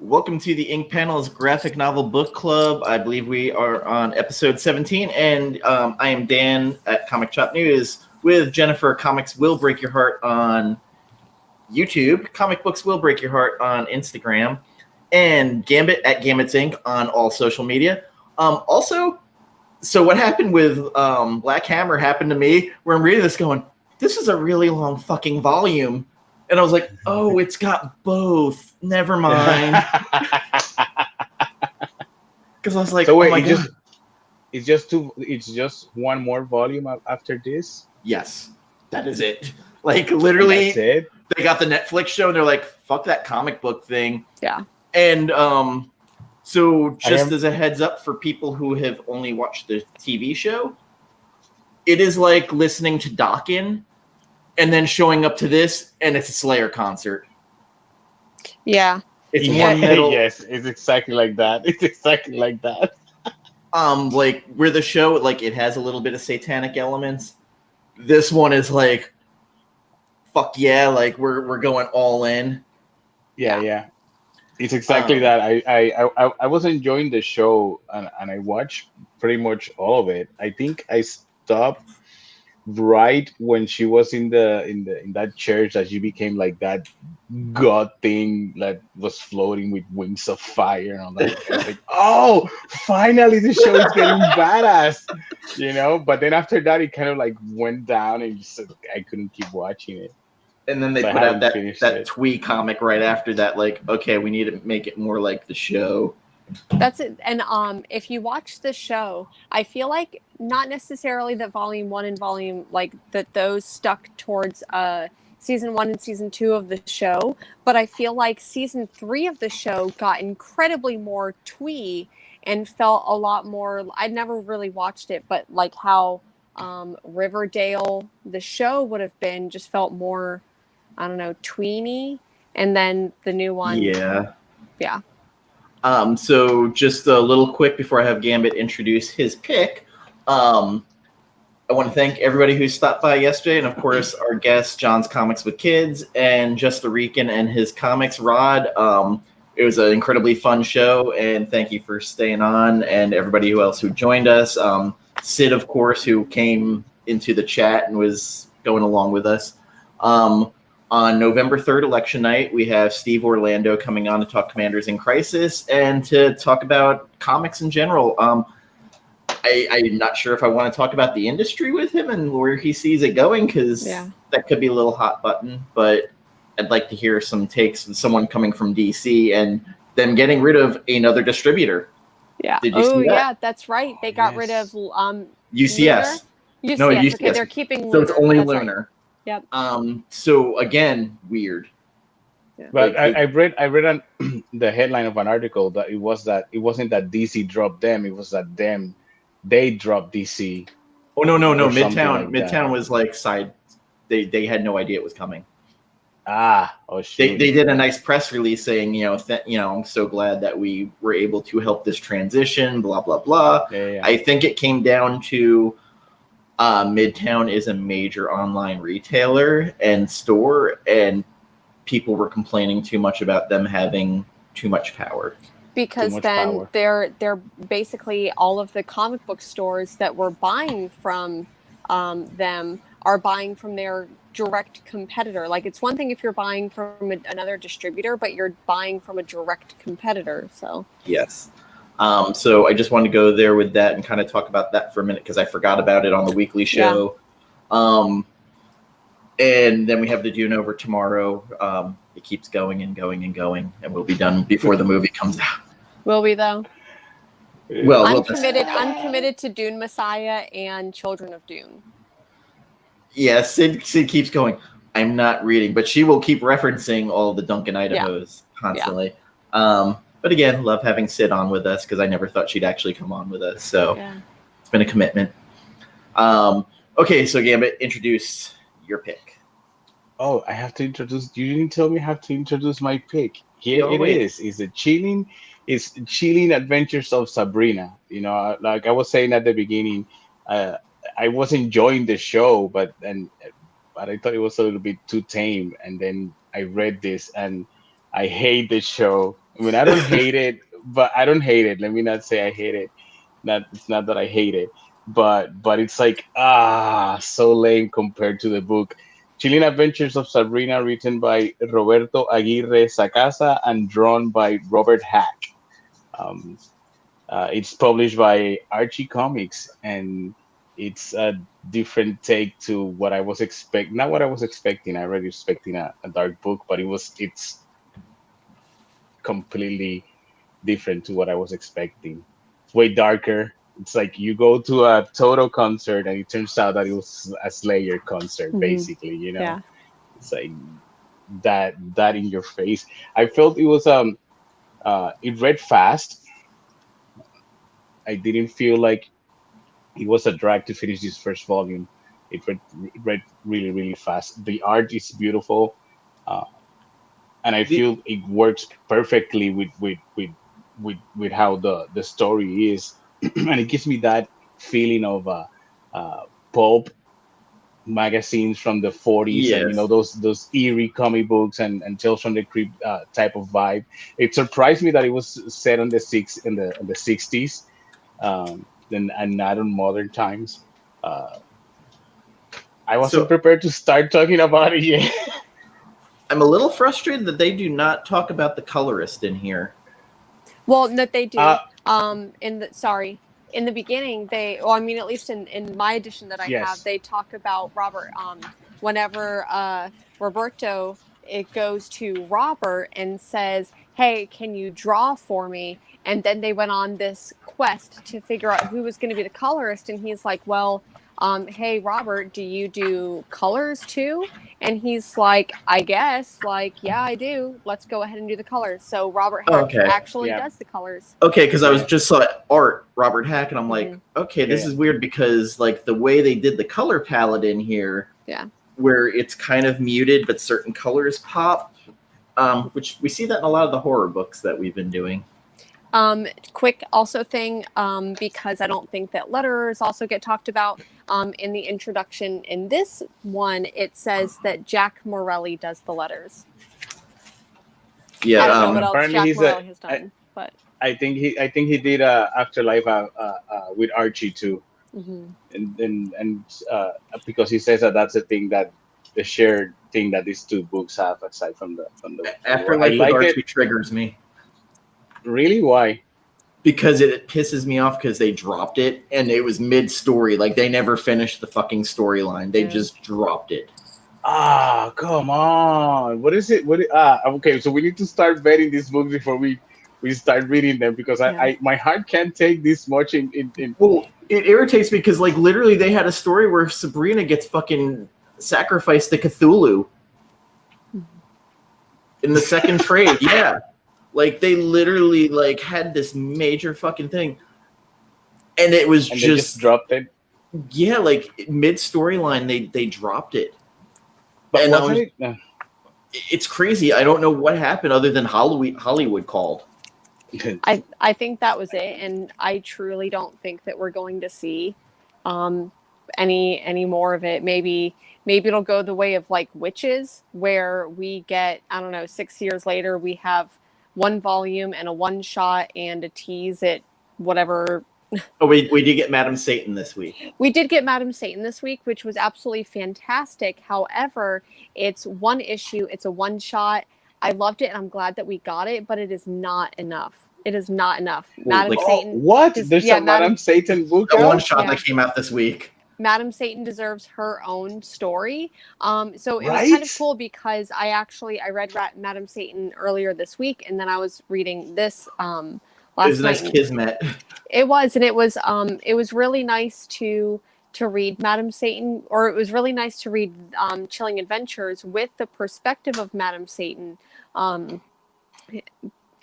Welcome to the Ink Panels Graphic Novel Book Club. I believe we are on episode 17, and I am Dan at Comic Shop News with Jennifer. Comics Will Break Your Heart on YouTube, Comic Books Will Break Your Heart on Instagram, and Gambit at Gambits Inc. on all social media. Also, so what happened with Black Hammer happened to me, where I'm reading this going, this is a really long fucking volume. And I was like, oh, it's got both. Never mind. Because I was like, so wait, oh my God. It's just one more volume after this? Yes, that is it. Like, literally, And that's it? they got the Netflix show, and they're like, fuck that comic book thing. Yeah. And so just as a heads up for people who have only watched the TV show, it is like listening to Dawkins and then showing up to this, and it's a Slayer concert. Yeah. It's more metal. Yes, it's exactly like that. It's exactly like that. Like where the show, like it has a little bit of satanic elements. This one is like, fuck yeah, like we're going all in. Yeah. It's exactly that. I was enjoying the show, and I watched pretty much all of it. I think I stopped right when she was in that church that she became like that god thing that was floating with wings of fire and all that. I was like, oh, finally the show is getting badass, but then after that it kind of like went down, and I couldn't keep watching it. And then they put out that Twee comic right after that, like, okay, we need to make it more like the show. That's it. And if you watch the show, I feel like not necessarily that volume 1 and volume, like that those stuck towards season 1 and season 2 of the show, but I feel like season 3 of the show got incredibly more twee and felt a lot more. I'd never really watched it, but like how Riverdale the show would have been, just felt more, I don't know, tweeny. And then the new one, yeah. So just a little quick before I have Gambit introduce his pick. I want to thank everybody who stopped by yesterday, and of course our guest John's Comics with Kids and Just the Rican and his comics Rod. It was an incredibly fun show, and thank you for staying on, and everybody else who joined us. Sid, of course, who came into the chat and was going along with us. On November 3rd, election night, we have Steve Orlando coming on to talk Commanders in Crisis and to talk about comics in general. I'm not sure if I want to talk about the industry with him and where he sees it going, because that could be a little hot button, but I'd like to hear some takes from someone coming from DC and them getting rid of another distributor. Yeah. Did you see that? Yeah, that's right. They got rid of UCS. UCS. No, UCS. Okay, they're keeping so Lunar. it's only That's Lunar. Right. Yep. So again, weird. Yeah. But I read on the headline of an article that it wasn't that DC dropped them, it was that they dropped DC. Oh no. Midtown Midtown was like side. They had no idea it was coming. Oh shit. They did a nice press release saying, I'm so glad that we were able to help this transition, blah blah blah. Yeah. I think it came down to Midtown is a major online retailer and store, and people were complaining too much about them having too much power. Because then they're basically all of the comic book stores that were buying from them are buying from their direct competitor. Like, it's one thing if you're buying from another distributor, but you're buying from a direct competitor. So yes. So I just wanted to go there with that and kind of talk about that for a minute, because I forgot about it on the weekly show. Yeah. And then we have the Dune over tomorrow. It keeps going and going and going, and we'll be done before the movie comes out. Will we though? Well, I'm committed to Dune Messiah and Children of Dune. Yeah, Sid keeps going, I'm not reading, but she will keep referencing all the Duncan Idahos constantly. Yeah. But again, love having Sid on with us, because I never thought she'd actually come on with us. So It's been a commitment. Okay, so Gambit, introduce your pick. Oh, I have to introduce. You didn't tell me I have to introduce my pick. Here it is. It's Chilling Adventures of Sabrina. Like I was saying at the beginning, I was enjoying the show, but I thought it was a little bit too tame. And then I read this, and I hate this show. I mean, I don't hate it, but I don't hate it. Let me not say I hate it. It's not that I hate it, but it's like so lame compared to the book. Chilling Adventures of Sabrina, written by Roberto Aguirre-Sacasa and drawn by Robert Hack. Um, it's published by Archie Comics, and it's a different take to what I was expecting. Not what I was expecting. I was expecting a dark book, but it's completely different to what I was expecting. It's way darker. It's like you go to a Toto concert and it turns out that it was a Slayer concert, basically. Yeah. It's like that in your face. I felt it was it read fast. I didn't feel like it was a drag to finish this first volume. It read really really fast. The art is beautiful, uh, and I feel it works perfectly with how the story is, and it gives me that feeling of pulp magazines from the 40s, and Yes. those eerie comic books and Tales from the Crypt type of vibe. It surprised me that it was set on the 60s, and not on modern times. Uh, I wasn't So prepared to start talking about it yet. I'm a little frustrated that they do not talk about the colorist in here. Well, that they do. Uh, In the beginning, I mean, at least in my edition that I Yes. have, they talk about Robert. Whenever Roberto, it goes to Robert and says, "Hey, can you draw for me?" And then they went on this quest to figure out who was going to be the colorist, and he's like, "Well, hey, Robert, do you do colors too?" And he's like, "I guess, like, yeah, I do. Let's go ahead and do the colors." So Robert Hack Okay. actually Yeah. does the colors. Okay, because I was Yeah. just saw art, Robert Hack, and I'm like, Mhm. okay, this Yeah. is weird because like the way they did the color palette in here, Yeah. where it's kind of muted but certain colors pop, which we see that in a lot of the horror books that we've been doing. Quick also thing, because I don't think that letterers also get talked about. In the introduction in this one, it says that Jack Morelli does the letters. Yeah, I don't know what else apparently Jack he's Morelli has done, but I think he did Afterlife with Archie too, and because he says that's the thing that the shared thing that these two books have aside from the Afterlife I with like Archie it. triggers me Really? Why? because it pisses me off because they dropped it and it was mid-story. Like they never finished the fucking storyline. They Yeah. just dropped it. Come on. What is it? Okay, so we need to start vetting these books before we start reading them because I my heart can't take this much in Well, it irritates me because like literally they had a story where Sabrina gets fucking sacrificed to Cthulhu in the second trade. Yeah. Like they literally like had this major fucking thing. And it was and they just dropped it. Yeah, like mid storyline they dropped it. But And wasn't it? It's crazy. I don't know what happened other than Hollywood called. I think that was it, and I truly don't think that we're going to see any more of it. Maybe it'll go the way of like Witches, where we get, I don't know, 6 years later we have one volume and a one shot and a tease at whatever. Oh, we did get Madam Satan this week. We did get Madam Satan this week, which was absolutely fantastic. However, it's one issue, it's a one shot. I loved it and I'm glad that we got it, but it is not enough. It is not enough. Madam Satan. What? There's a Madam Satan book The out? one shot that came out this week. Madam Satan deserves her own story. So it was Right? kind of cool because I read Madam Satan earlier this week, and then I was reading this last It was a night. nice kismet. It was, and it was really nice to read Madam Satan, or it was really nice to read Chilling Adventures with the perspective of Madam Satan.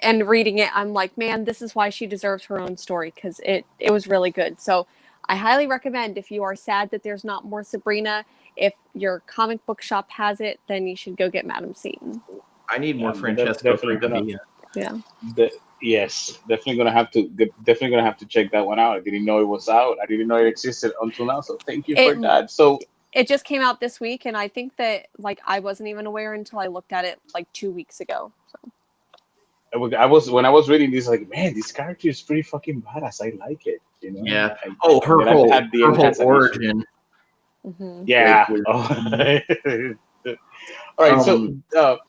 And reading it, I'm like, man, this is why she deserves her own story, because it was really good. So I highly recommend, if you are sad that there's not more Sabrina, if your comic book shop has it, then you should go get Madam Satan. I need more Yeah, Francesco definitely Francavilla. Yeah. Yes, definitely gonna have to check that one out. I didn't know it was out. I didn't know it existed until now. So thank you for that. So it just came out this week, and I think that like I wasn't even aware until I looked at it like 2 weeks ago. So I was when I was reading this, like, man, this character is pretty fucking badass. I like it, you know. Yeah. I, Oh, and then at the her end whole has an issue. origin. Mhm. Yeah. Like, Oh. All right. So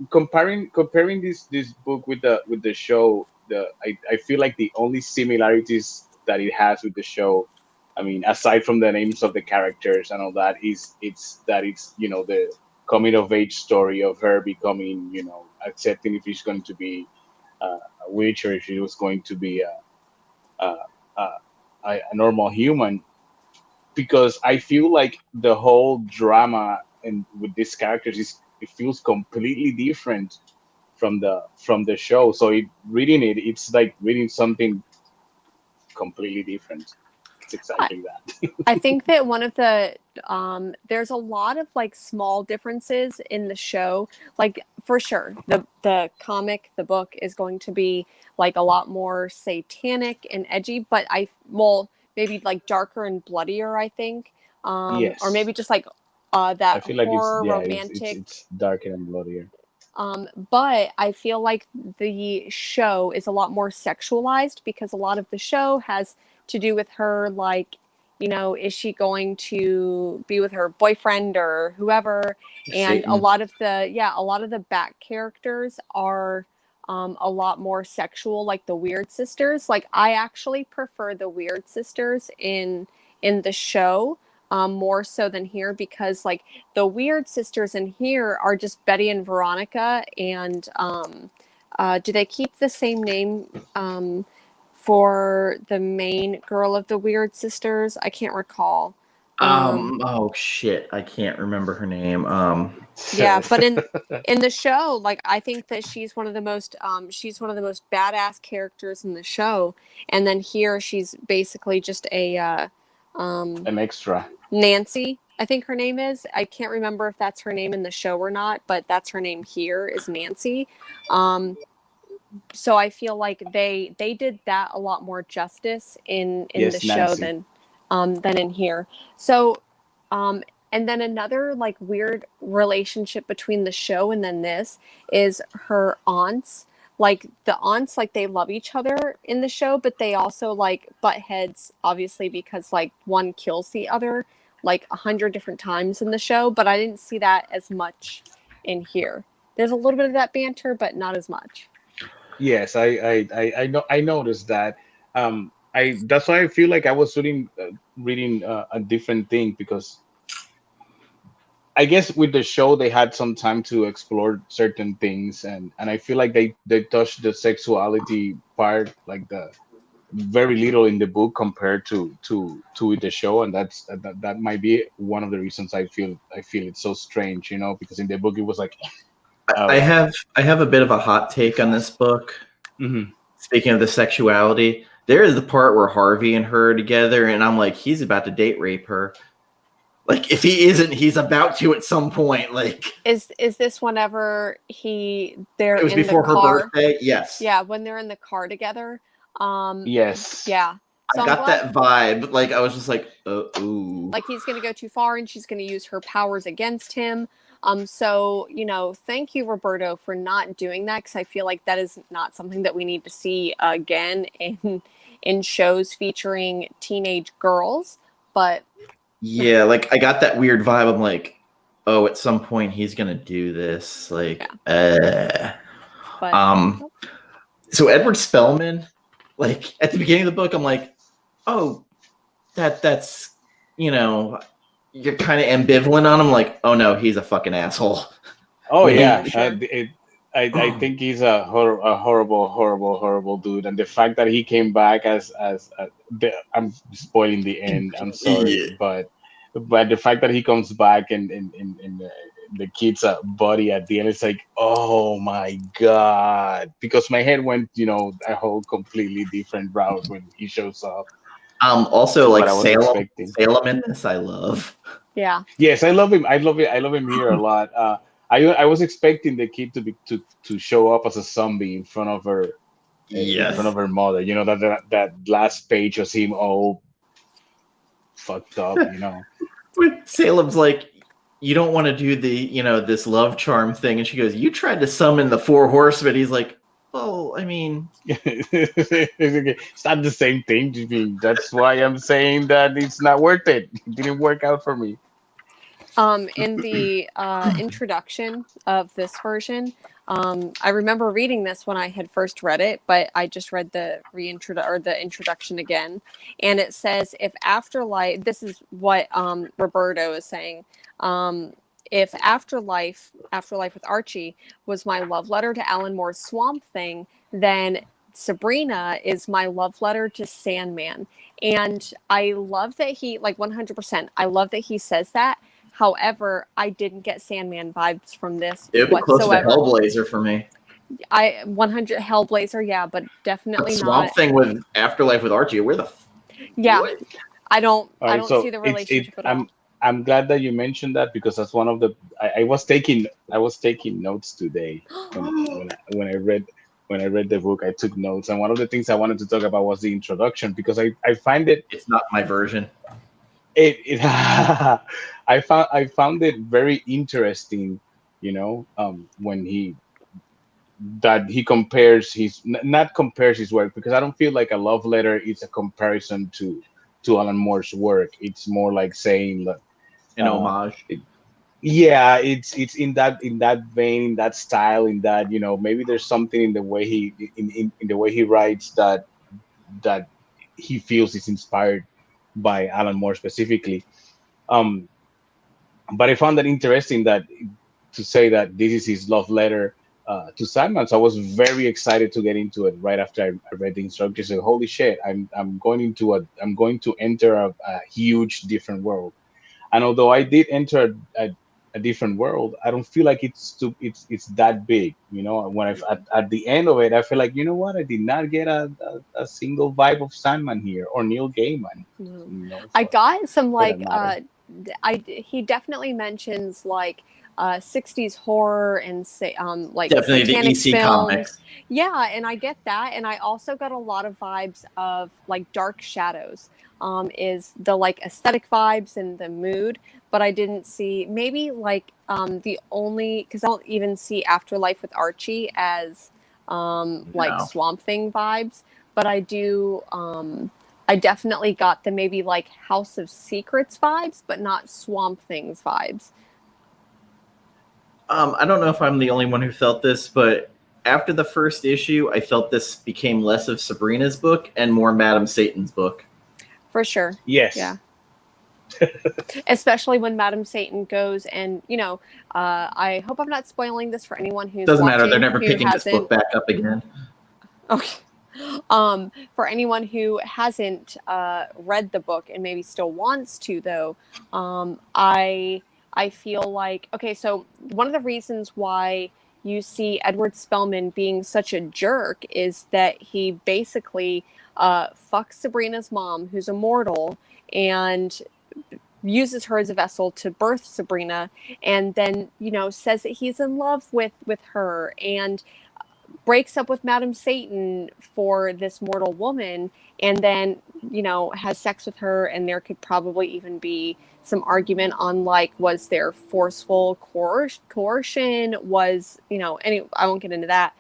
comparing this book with the show, I feel like the only similarities that it has with the show, I mean, aside from the names of the characters and all that, it's the coming of age story of her becoming, accepting if she's going to be a witch or if she was going to be a, a, a normal human. Because I feel like the whole drama and with these characters it feels completely different from the show. So reading it's like reading something completely different. It's exactly that. I think that one of the there's a lot of like small differences in the show. Like for sure, the book is going to be like a lot more satanic and edgy, but maybe like darker and bloodier, I think. Or Yes, maybe just like I that feel like horror it's romantic. darker and bloodier. But I feel like the show is a lot more sexualized because a lot of the show has to do with her, like, is she going to be with her boyfriend or whoever? And a Satan. lot of the back characters are a lot more sexual, like the Weird Sisters. Like, I actually prefer the Weird Sisters in the show more so than here because, like, the Weird Sisters in here are just Betty and Veronica, and do they keep the same name for the main girl of the Weird Sisters? I can't recall. oh shit, I can't remember her name. Yeah, but in the show, like, I think that she's one of the most badass characters in the show, and then here she's basically just an extra. Nancy, I think her name is. I can't remember if that's her name in the show or not, but that's her name here is Nancy. So I feel like they did that a lot more justice in the Yes, show Nancy. than in here. So and then another like weird relationship between the show and then this is her aunts. Like the aunts, like they love each other in the show, but they also like butt heads, obviously, because like one kills the other like 100 different times in the show. But I didn't see that as much in here. There's a little bit of that banter, but not as much. Yes, I noticed that. I That's why I feel like I was reading a different thing because I guess with the show they had some time to explore certain things, and I feel like they touched the sexuality part like the very little in the book compared to the show, and that might be one of the reasons I feel it's so strange, because in the book it was like I uh, have a bit of a hot take on this book. mhm. Speaking of the sexuality, there is the part where Harvey and her are together, and I'm like, he's about to date rape her. Like, if he isn't, he's about to at some point. Like, Is this whenever they're it was in the before her car? birthday. Yes. Yeah, when they're in the car together. Yes. Yeah. So I I'm got glad, that vibe. Like, I was just like, ooh. like, he's going to go too far and she's going to use her powers against him. So, thank you, Roberto, for not doing that, because I feel like that is not something that we need to see again in shows featuring teenage girls. But Yeah, like, I got that weird vibe. I'm like, oh, at some point he's gonna do this. Like, but So Edward Spellman, like, at the beginning of the book, I'm like, oh, that's you're kind of ambivalent on him. Like, oh no, he's a fucking asshole. Oh When yeah, sure. I think he's a horrible dude, and the fact that he came back I'm spoiling the end. I'm sorry, Yeah. but the fact that he comes back and in the kid's body at the end, it's like, oh my god, because my head went a whole completely different route when he shows up. Also, That's like, what I was expecting. Salem in this, I love. Yeah. Yes, I love him. I love him here a lot. I was expecting the kid to show up as a zombie in front of her, in front of her mother. That last page was him all fucked up. When Salem's like, you don't want to do the this love charm thing, and she goes, you tried to summon the four horsemen. He's like, Well, I mean, It's not the same thing to me. That's why I'm saying that it's not worth it. It didn't work out for me. In the introduction of this version, I remember reading this when I had first read it, but I just read the the introduction again, and it says if afterlife. This is what Roberto is saying. If afterlife with Archie was my love letter to Alan Moore's Swamp Thing, then Sabrina is my love letter to Sandman. And I love that he, like, 100%, I love that he says that. However, I didn't get Sandman vibes from this it would be closer to whatsoever. Hellblazer for me. I 100 Hellblazer, yeah, but definitely But Swamp not. Thing with Afterlife with Archie. Where the Yeah, what? I don't All right, so see the relationship at all. I'm glad that you mentioned that because that's one of the I was taking notes today when I read the book. I took notes, and one of the things I wanted to talk about was the introduction because I find it It's not my version. it I found it very interesting, you know, when he compares not compares his work, because I don't feel like a love letter is a comparison to Alan Moore's work. It's more like saying that An homage. yeah, it's in that vein, in that style, in that, you know, maybe there's something in the way in the way he writes that he feels is inspired by Alan Moore specifically. Um, but I found that interesting that to say that this is his love letter to Sandman. So I was very excited to get into it right after I read the instructions. So holy shit, I'm going to enter a huge different world. And although I did enter a different world, I don't feel like it's that big. You know, when at the end of it, I feel like, you know what, I did not get a single vibe of Sandman here or Neil Gaiman. No. You know, I got some for that like matter. he definitely mentions like 60s horror and say like Definitely the satanic EC films. comics. Yeah, and I get that, and I also got a lot of vibes of like Dark Shadows. Is the like aesthetic vibes and the mood, but I didn't see maybe like the only, because I don't even see Afterlife with Archie as like No. Swamp Thing vibes, but I do I definitely got the maybe like House of Secrets vibes, but not Swamp Things vibes. I don't know if I'm the only one who felt this, but after the first issue, I felt this became less of Sabrina's book and more Madam Satan's book. For sure. Yes. Yeah. Especially when Madam Satan goes and, you know, I hope I'm not spoiling this for anyone who's Doesn't matter. watching They're never who picking this hasn't. book back up again. Okay. For anyone who hasn't read the book and maybe still wants to, though, I feel like, okay, so one of the reasons why you see Edward Spellman being such a jerk is that he basically fucks Sabrina's mom, who's immortal, and uses her as a vessel to birth Sabrina, and then, you know, says that he's in love with her, and breaks up with Madam Satan for this mortal woman, and then, you know, has sex with her, and there could probably even be some argument on like, was there forceful coercion, was, you know, I won't get into that,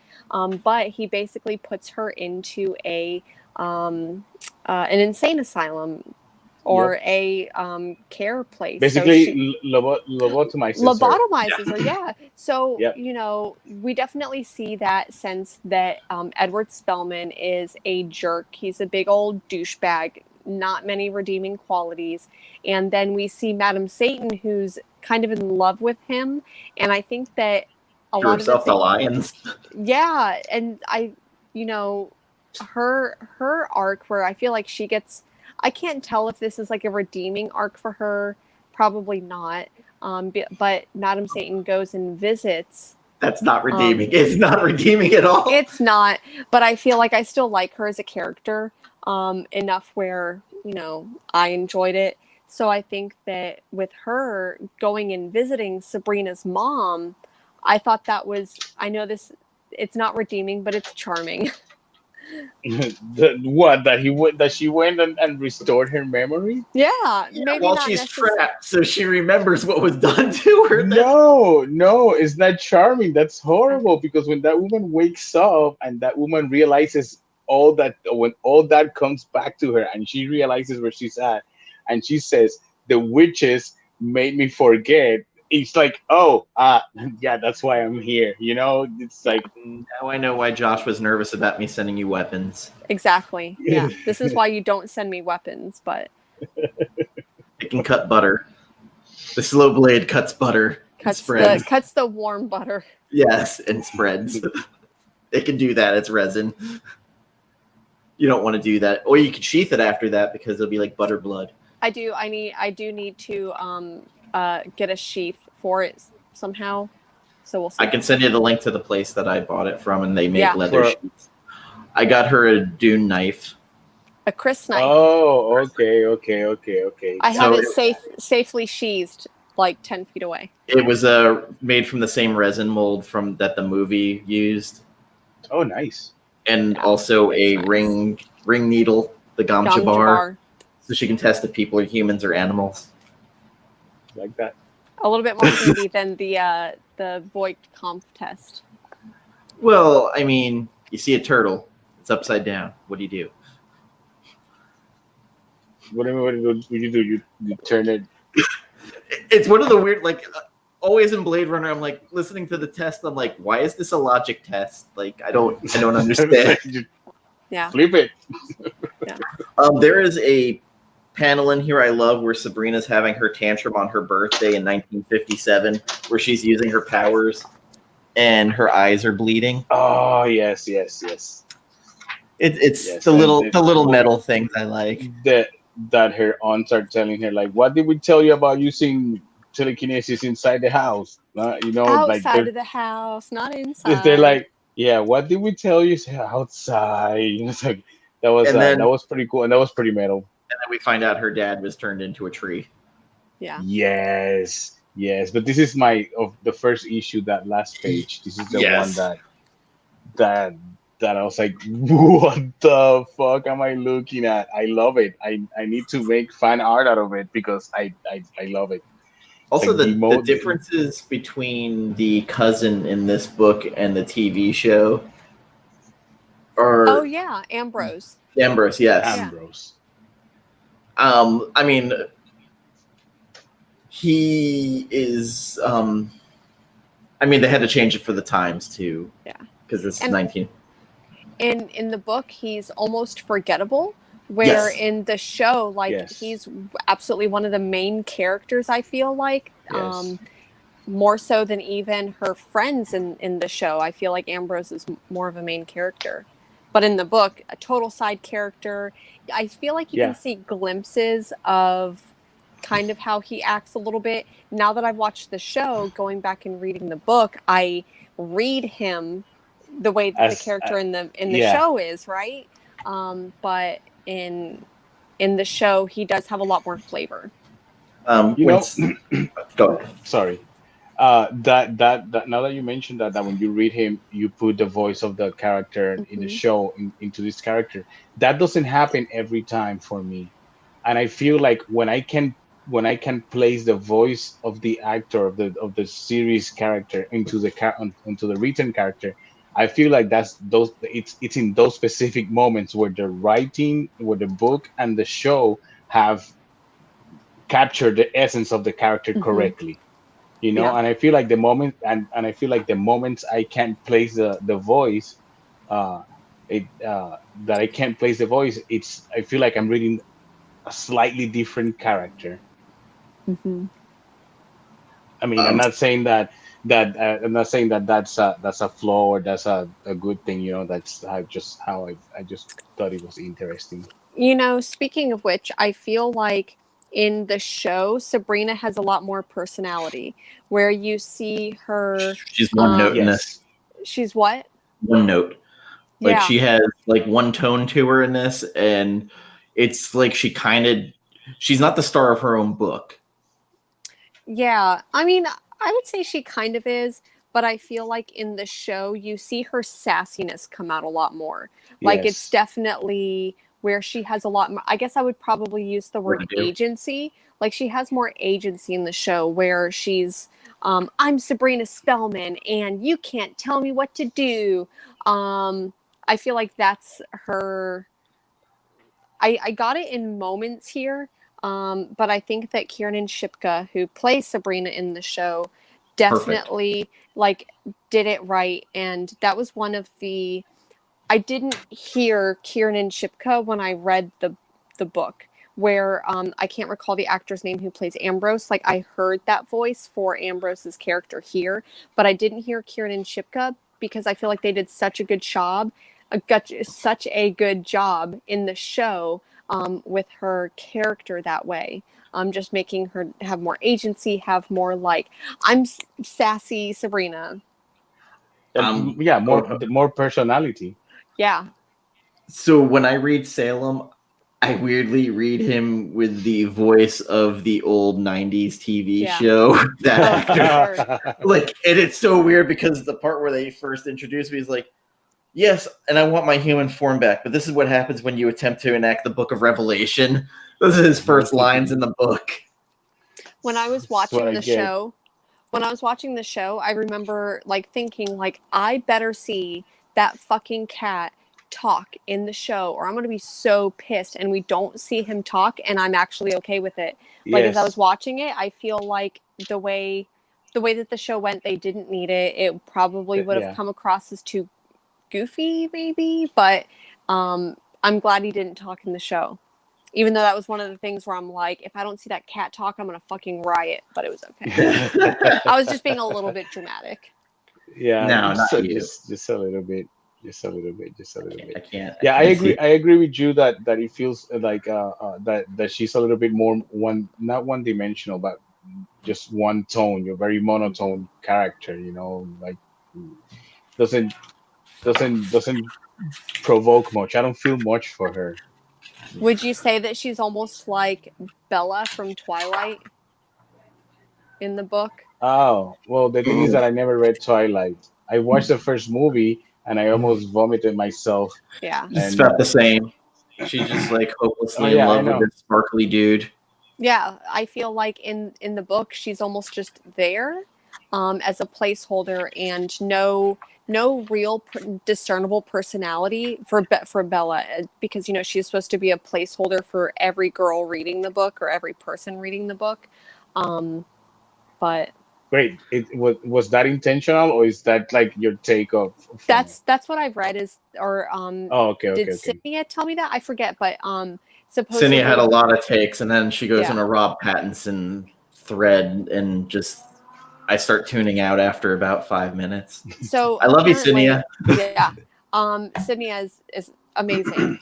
but he basically puts her into a an insane asylum or Yep. a care place. Basically, So she lobotomizes her. lobotomizes her, yeah. So, Yep. you know, we definitely see that sense that Edward Spellman is a jerk. He's a big old douchebag, not many redeeming qualities. And then we see Madam Satan, who's kind of in love with him. And I think that a Threw lot of the herself to lions. yeah, and you know, her arc where I feel like she gets, I can't tell if this is like a redeeming arc for her, probably not. But Madam Satan goes and visits. That's not redeeming. It's not redeeming at all. It's not, but I feel like I still like her as a character enough where, you know, I enjoyed it. So I think that with her going and visiting Sabrina's mom, I thought that was, I know this, it's not redeeming, but it's charming. That she went and restored her memory? Yeah, maybe While not she's necessarily. trapped, so she remembers what was done to her. No, it's not charming. That's horrible because when that woman wakes up and that woman realizes all that, when all that comes back to her and she realizes where she's at, and she says, "The witches made me forget." It's like, oh, yeah, that's why I'm here. It's like, Now I know why Josh was nervous about me sending you weapons. Exactly. Yeah. This is why you don't send me weapons, but It can cut butter. The slow blade cuts butter. And spreads. cuts the warm butter. Yes, and spreads. It can do that. It's resin. You don't want to do that, or you can sheath it after that because it'll be like butter blood. I do need to get a sheath for it somehow. So we'll see. I can send you the link to the place that I bought it from, and they make leather For- sheaths. I got her a Dune knife. A Chris knife. oh, okay. I have So it safely sheathed like 10 feet away. It was made from the same resin mold that the movie used, Oh, nice. and also a nice. ring needle, the Gamcha bar, so she can test if people are humans or animals. Like that. A little bit more handy than the Voight Kampf test. Well, I mean, you see a turtle, it's upside down. What do you do? What do you do? You turn it. It's one of the weird, like, always in Blade Runner, I'm like listening to the test. I'm like, why is this a logic test? Like, I don't understand. Yeah. Flip it. There is a panel in here I love where Sabrina's having her tantrum on her birthday in 1957, where she's using her powers and her eyes are bleeding. Oh, yes. It's Yes, the little metal things I like. That her aunts are telling her, like, what did we tell you about using telekinesis inside the house? Outside of the house, not inside. They're like, yeah, what did we tell you? Say, outside. It's like, that was pretty cool, and that was pretty metal. And then we find out her dad was turned into a tree. Yeah. Yes, but this is the first issue, that last page. This is the one that I was like, what the fuck am I looking at? I love it. I need to make fan art out of it because I love it. Also, Like the differences between the cousin in this book and the TV show are... Oh, yeah, Ambrose. Ambrose, yes. Ambrose. I mean, he is... I mean, they had to change it for the times, too. Yeah. Because this is 19... In the book, he's almost forgettable, where in the show, he's absolutely one of the main characters, I feel like. Yes. More so than even her friends in the show. I feel like Ambrose is more of a main character. But in the book, a total side character. I feel like you can see glimpses of kind of how he acts a little bit. Now that I've watched the show, going back and reading the book, I read him the way that the character in the show is, right? But in the show, he does have a lot more flavor. Go ahead. Sorry. That now that you mentioned that when you read him, you put the voice of the character in the show into this character. That doesn't happen every time for me, and I feel like when I can place the voice of the actor of the series character into the written character, I feel like it's in those specific moments where the writing, where the book and the show have captured the essence of the character correctly, and I feel like the moment and I feel like the moments I can't place the voice, that I can't place the voice, I feel like I'm reading a slightly different character. I mean, I'm not saying that that's a flaw or that's a good thing. That's how I just thought it was interesting. Speaking of which, I feel like in the show, Sabrina has a lot more personality, where you see her. She's one note in this. She's what? One note. Like she has like one tone to her in this, and it's like she's not the star of her own book. Yeah, I mean, I would say she kind of is, but I feel like in the show you see her sassiness come out a lot more. Like it's Yes. definitely where she has a lot more, I guess I would probably use the More word to do. agency. Like she has more agency in the show where she's I'm Sabrina Spellman and you can't tell me what to do. I feel like that's her. I got it in moments here, but I think that Kiernan Shipka, who plays Sabrina in the show, definitely like did it right, and that was one of the. I didn't hear Kiernan Shipka when I read the book, where I can't recall the actor's name who plays Ambrose. Like I heard that voice for Ambrose's character here, but I didn't hear Kiernan Shipka because I feel like they did such a good job, such a good job in the show with her character that way. Just making her have more agency, have more like I'm sassy Sabrina. Yeah, more personality. Yeah. So when I read Salem, I weirdly read him with the voice of the old '90s TV Yeah. show. That Oh, actor, sure. like, and it's so weird because the part where they first introduced me is like, "Yes, and I want my human form back, but this is what happens when you attempt to enact the Book of Revelation." Those are his first lines in the book. When I was That's what watching I the get. show, I remember like thinking like I better see that fucking cat talk in the show or I'm going to be so pissed, and we don't see him talk and I'm actually okay with it. Like as I was Yes. watching it, I feel like the way that the show went, they didn't need it. It probably would have Yeah. come across as too goofy maybe, but I'm glad he didn't talk in the show. Even though that was one of the things where I'm like, if I don't see that cat talk, I'm gonna fucking riot. But it was okay. I was just being a little bit dramatic. Yeah, No, not so you. just a little bit, just a little bit, just a little I bit. can't. Yeah, I can't agree. see. I agree with you that it feels like that she's a little bit more not one dimensional, but just one tone. You're very monotone character. You know, like doesn't doesn't provoke much. I don't feel much for her. Would you say that she's almost like Bella from Twilight in the book? Oh, well, the thing is that I never read Twilight. I watched the first movie and I almost vomited myself. Yeah. It's And about the same. She's just like oh hopelessly in yeah, I love with know. this sparkly dude. Yeah, I feel like in the book she's almost just there as a placeholder and no real discernible personality for Bella because you know she's supposed to be a placeholder for every girl reading the book or every person reading the book. But Wait, was that intentional or is that like your take of from it? that's what I've read is or Oh, okay, did okay, okay. Sydney tell me that? I forget, but Cynia had a supposedly lot of takes, and then she goes yeah. in a Rob Pattinson thread, and just I start tuning out after about 5 minutes. So I love you, apparently, Cynia. yeah, Sydney is amazing.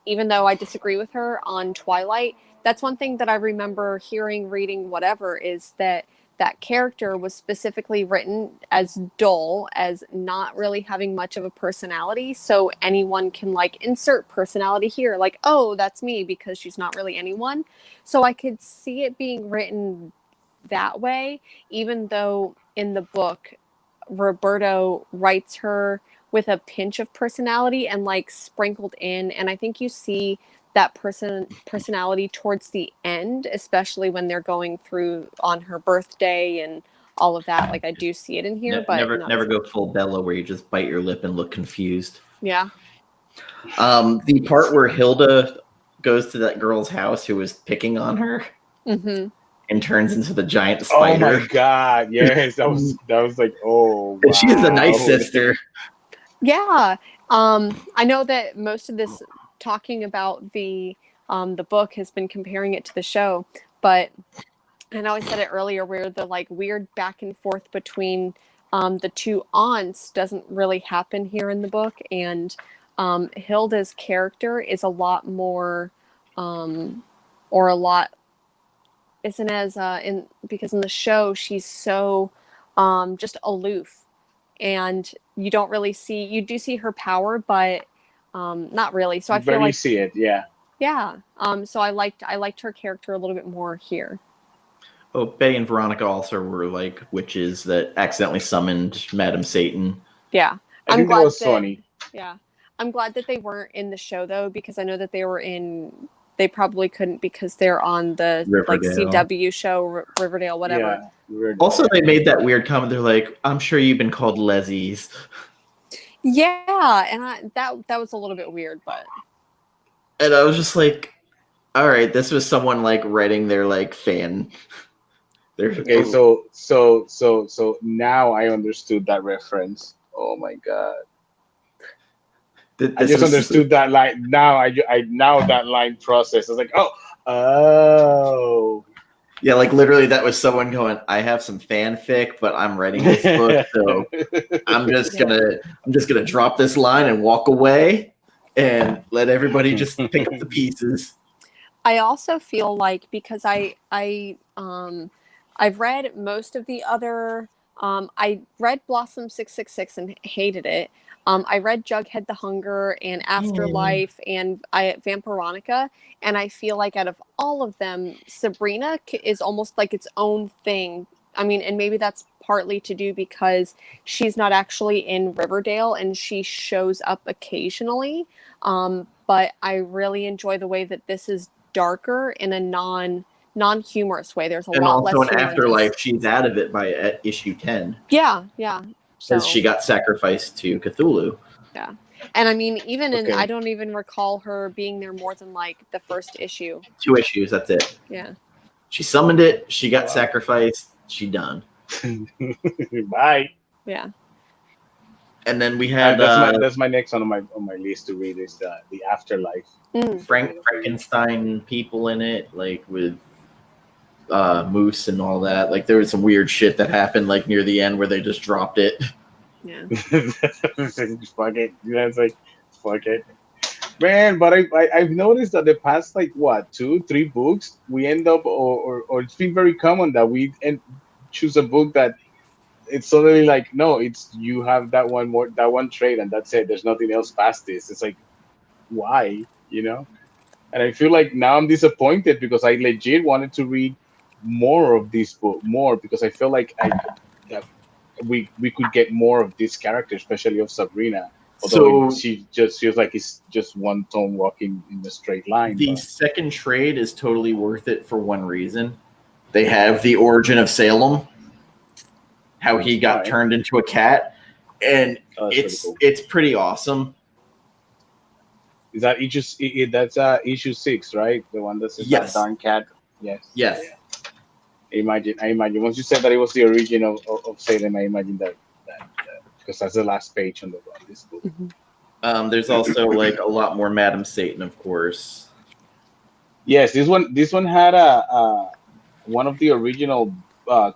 Even though I disagree with her on Twilight, that's one thing that I remember hearing, reading, whatever, is that that character was specifically written as dull, as not really having much of a personality. So anyone can like insert personality here, like, oh, that's me, because she's not really anyone. So I could see it being written that way, even though in the book Roberto writes her with a pinch of personality and like sprinkled in, and I think you see that personality towards the end, especially when they're going through on her birthday and all of that. Like I do see it in here, but Never, not never as go much. full Bella where you just bite your lip and look confused. Yeah. The part where Hilda goes to that girl's house who was picking on her Mm-hmm. and turns into the giant Oh my spider. God, yes, that was like, oh And she's the nice wow. sister. Yeah. I know that most of this talking about the book has been comparing it to the show, but I know I said it earlier where the like weird back and forth between the two aunts doesn't really happen here in the book, and Hilda's character is a lot more or a lot isn't as in because in the show she's so just aloof, and you don't really see you do see her power, but not really. So I feel But you like see it, yeah. yeah. So I liked her character a little bit more here. Oh, Betty and Veronica also were like witches that accidentally summoned Madam Satan. Yeah. I think that was funny. Yeah. I'm glad that they weren't in the show though, because I know that they probably couldn't because they're on the Riverdale. like CW show, Riverdale, whatever. Yeah, Riverdale. Also, they made that weird comment. They're like, "I'm sure you've been called lessies." Yeah, and that was a little bit weird, but. And I was just like, "All right, this was someone like writing their like fan." Okay, so now I understood that reference. Oh my god. I just understood that line. Now now that line process. I was like, oh. Yeah, like literally, that was someone going, "I have some fanfic, but I'm writing this book, so I'm just gonna drop this line and walk away, and let everybody just pick up the pieces." I also feel like because I've read most of the other. I read Blossom 666 and hated it. I read Jughead the Hunger and Afterlife and Vampironica, and I feel like out of all of them, Sabrina is almost like its own thing. I mean, and maybe that's partly to do because she's not actually in Riverdale and she shows up occasionally. But I really enjoy the way that this is darker in a non-humorous way. There's a lot less. And also in Afterlife, she's out of it by issue 10. Yeah. Because she got sacrificed to Cthulhu. Yeah. And I mean, I don't even recall her being there more than like the first issue. 2 issues, that's it. Yeah. She summoned it, she got sacrificed, she done. Bye. Yeah. And then we had that's my next on my list to read is the Afterlife. Frankenstein people in it, like with moose and all that. Like there was some weird shit that happened like near the end where they just dropped it. Yeah. Fuck it. Yeah, it's like fuck it. Man, but I've noticed that the past like 2-3 books we end up or it's been very common that we choose a book that it's suddenly like no, it's you have that one trait and that's it. There's nothing else past this. It's like why, And I feel like now I'm disappointed because I legit wanted to read more of this book, because I feel like that we could get more of this character, especially of Sabrina. Although she just feels like it's just one tone walking in a straight line. The second trade is totally worth it for one reason. They have the origin of Salem, how he got turned into a cat, and it's pretty awesome. Is that that's issue 6, right? The one that's that darn cat. Yes. Yes. Yeah. I imagine. Once you said that it was the origin of Salem, I imagine that because that's the last page on this book. Mm-hmm. There's also like a lot more Madam Satan, of course. Yes, this one had one of the original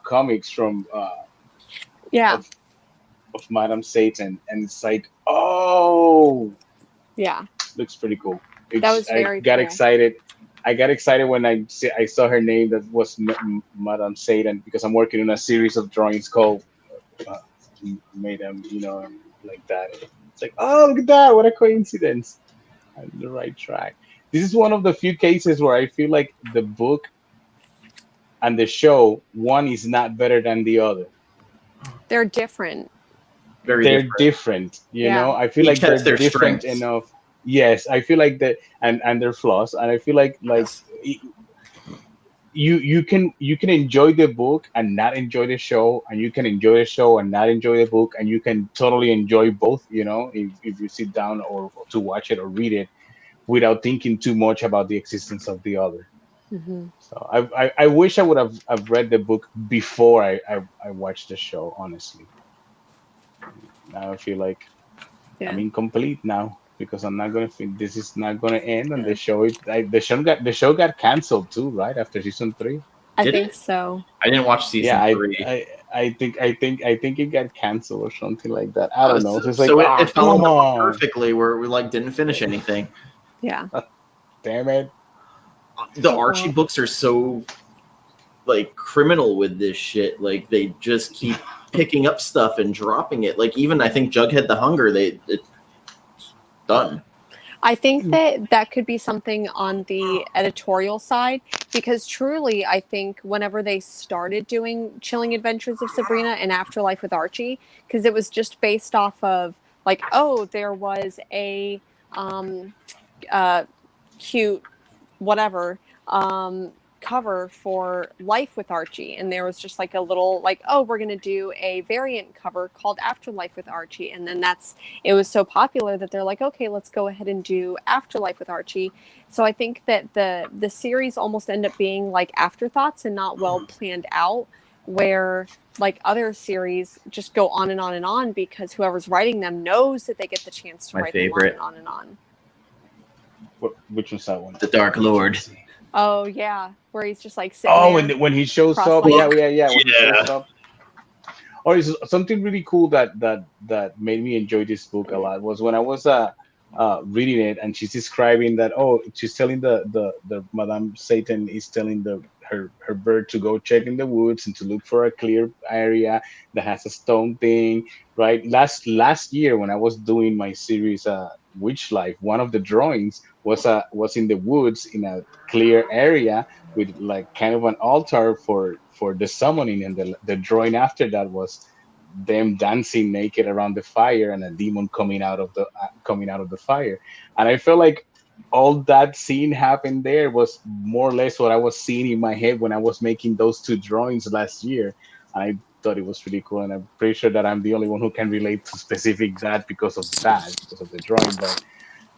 comics from of Madam Satan, and it's like looks pretty cool. That was very got cool. excited. I got excited when I saw her name that was Madame Satan because I'm working on a series of drawings called Madame, like that. It's like, oh, look at that. What a coincidence. I'm on the right track. This is one of the few cases where I feel like the book and the show, one is not better than the other. They're different. They're different. You know, I feel like they're different enough. Yes, I feel like that, and they're flaws, and I feel like you can enjoy the book and not enjoy the show, and you can enjoy the show and not enjoy the book, and you can totally enjoy both. If you sit down or to watch it or read it without thinking too much about the existence of the other. Mm-hmm. So I wish I would have read the book before I watched the show. Honestly, now I feel like I'm incomplete now. Because I'm not gonna think this is not gonna end, and the show got canceled too, right after season 3. I think so. I didn't watch season 3. I think it got canceled or something like that. I don't know. So it's like it fell on perfectly where we didn't finish anything. Yeah. Damn it. The Archie books are so criminal with this shit. Like they just keep picking up stuff and dropping it. Like even I think Jughead the Hunger, it's done. I think that could be something on the editorial side, because truly, I think whenever they started doing Chilling Adventures of Sabrina and Afterlife with Archie, because it was just based off of like, oh, there was a uh, cute whatever cover for Life with Archie, and there was just like a little like, oh, we're gonna do a variant cover called Afterlife with Archie, and then it was so popular that they're like, okay, let's go ahead and do Afterlife with Archie. So I think that the series almost end up being like afterthoughts and not well planned out, where like other series just go on and on and on because whoever's writing them knows that they get the chance to My write favorite. them on and on and on. Which was that one? The Dark Lord. Oh yeah, where he's just like sitting there. When he shows up, cross-legged. yeah. When he Yeah. shows up. Or is something really cool that made me enjoy this book a lot was when I was reading it, and she's describing that, she's telling the Madame Satan is telling her bird to go check in the woods and to look for a clear area that has a stone thing, right? Last year when I was doing my series Witch Life, one of the drawings was in the woods in a clear area with like kind of an altar for the summoning, and the drawing after that was them dancing naked around the fire and a demon coming out of the fire. And I felt like all that scene happened there was more or less what I was seeing in my head when I was making those two drawings last year. I thought it was really cool, and I'm pretty sure that I'm the only one who can relate to specific that because of the drawing. But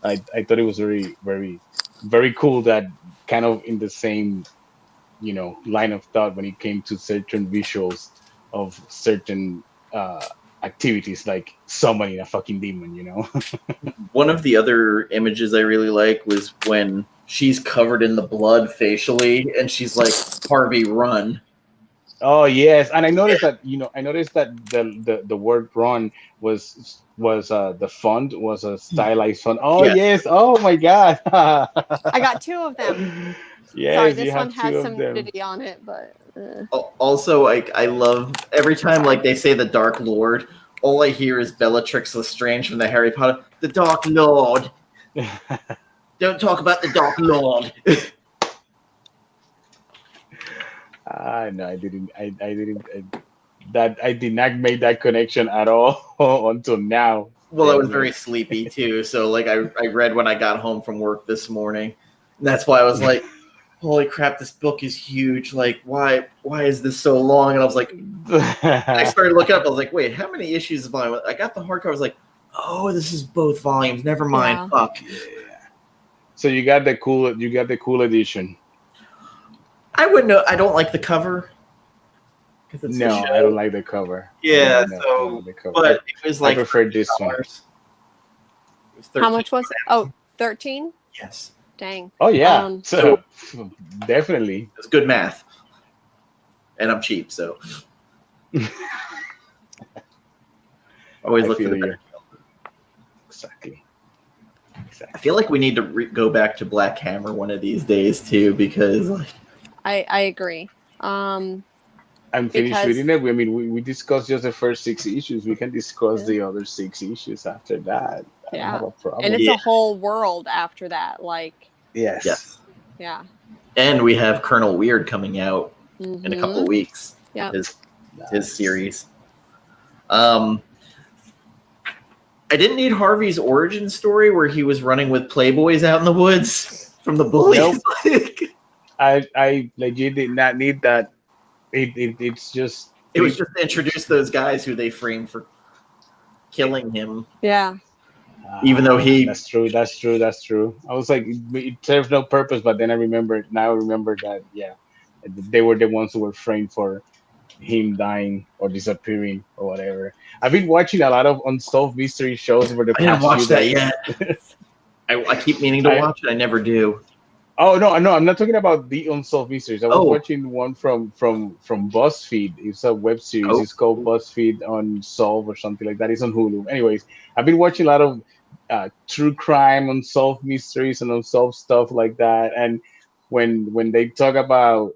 I thought it was very, very, very cool that kind of in the same, line of thought when it came to certain visuals of certain activities like summoning a fucking demon, One of the other images I really like was when she's covered in the blood facially, and she's like, Harvey, run. Oh yes, and I noticed that the word "run" was the font was a stylized font. Oh yes, oh my god. I got two of them. Yes, sorry, this you have one has two some of them. nudity on it, but Also, I love every time like they say the Dark Lord, all I hear is Bellatrix Lestrange from the Harry Potter. The Dark Lord. Don't talk about the Dark Lord. No, I didn't. I did not make that connection at all until now. Well, I was very sleepy too, so like I read when I got home from work this morning. And that's why I was like, holy crap, this book is huge. Like, why is this so long? And I was like, I started looking up. I was like, wait, how many issues is volume? I got the hardcover. I was like, oh, this is both volumes. Never mind. Yeah. Fuck. Yeah. So you got the cool edition. I wouldn't know. I don't like the cover. No, I don't like the cover. Yeah, I so like the cover. but it was like I prefer this one. how much was it? Oh, 13? Yes. Dang. Oh yeah. So definitely. It's good math. And I'm cheap, so always look for the better. Exactly. I feel like we need to go back to Black Hammer one of these days too, because like, I agree. I'm finished reading it. I mean, we discussed just the first 6 issues. We can discuss the other 6 issues after that. I don't have a problem. And it's a whole world after that. Like, yes. Yeah. And we have Colonel Weird coming out in a couple of weeks. Yeah. His series. I didn't need Harvey's origin story where he was running with playboys out in the woods from the bullies. Nope. I legit did not need that. It's just it was just to introduce those guys who they framed for killing him. Yeah. Even though that's true. I was like, it serves no purpose, but then I remember that they were the ones who were framed for him dying or disappearing or whatever. I've been watching a lot of unsolved mystery shows over the past I didn't watch few that days. yet. I keep meaning to watch it. I never do. Oh no, I'm not talking about the unsolved mysteries. I was watching one from BuzzFeed. It's a web series. It's called BuzzFeed Unsolved or something like that. It's on Hulu. Anyways, I've been watching a lot of true crime, unsolved mysteries, and unsolved stuff like that. And when they talk about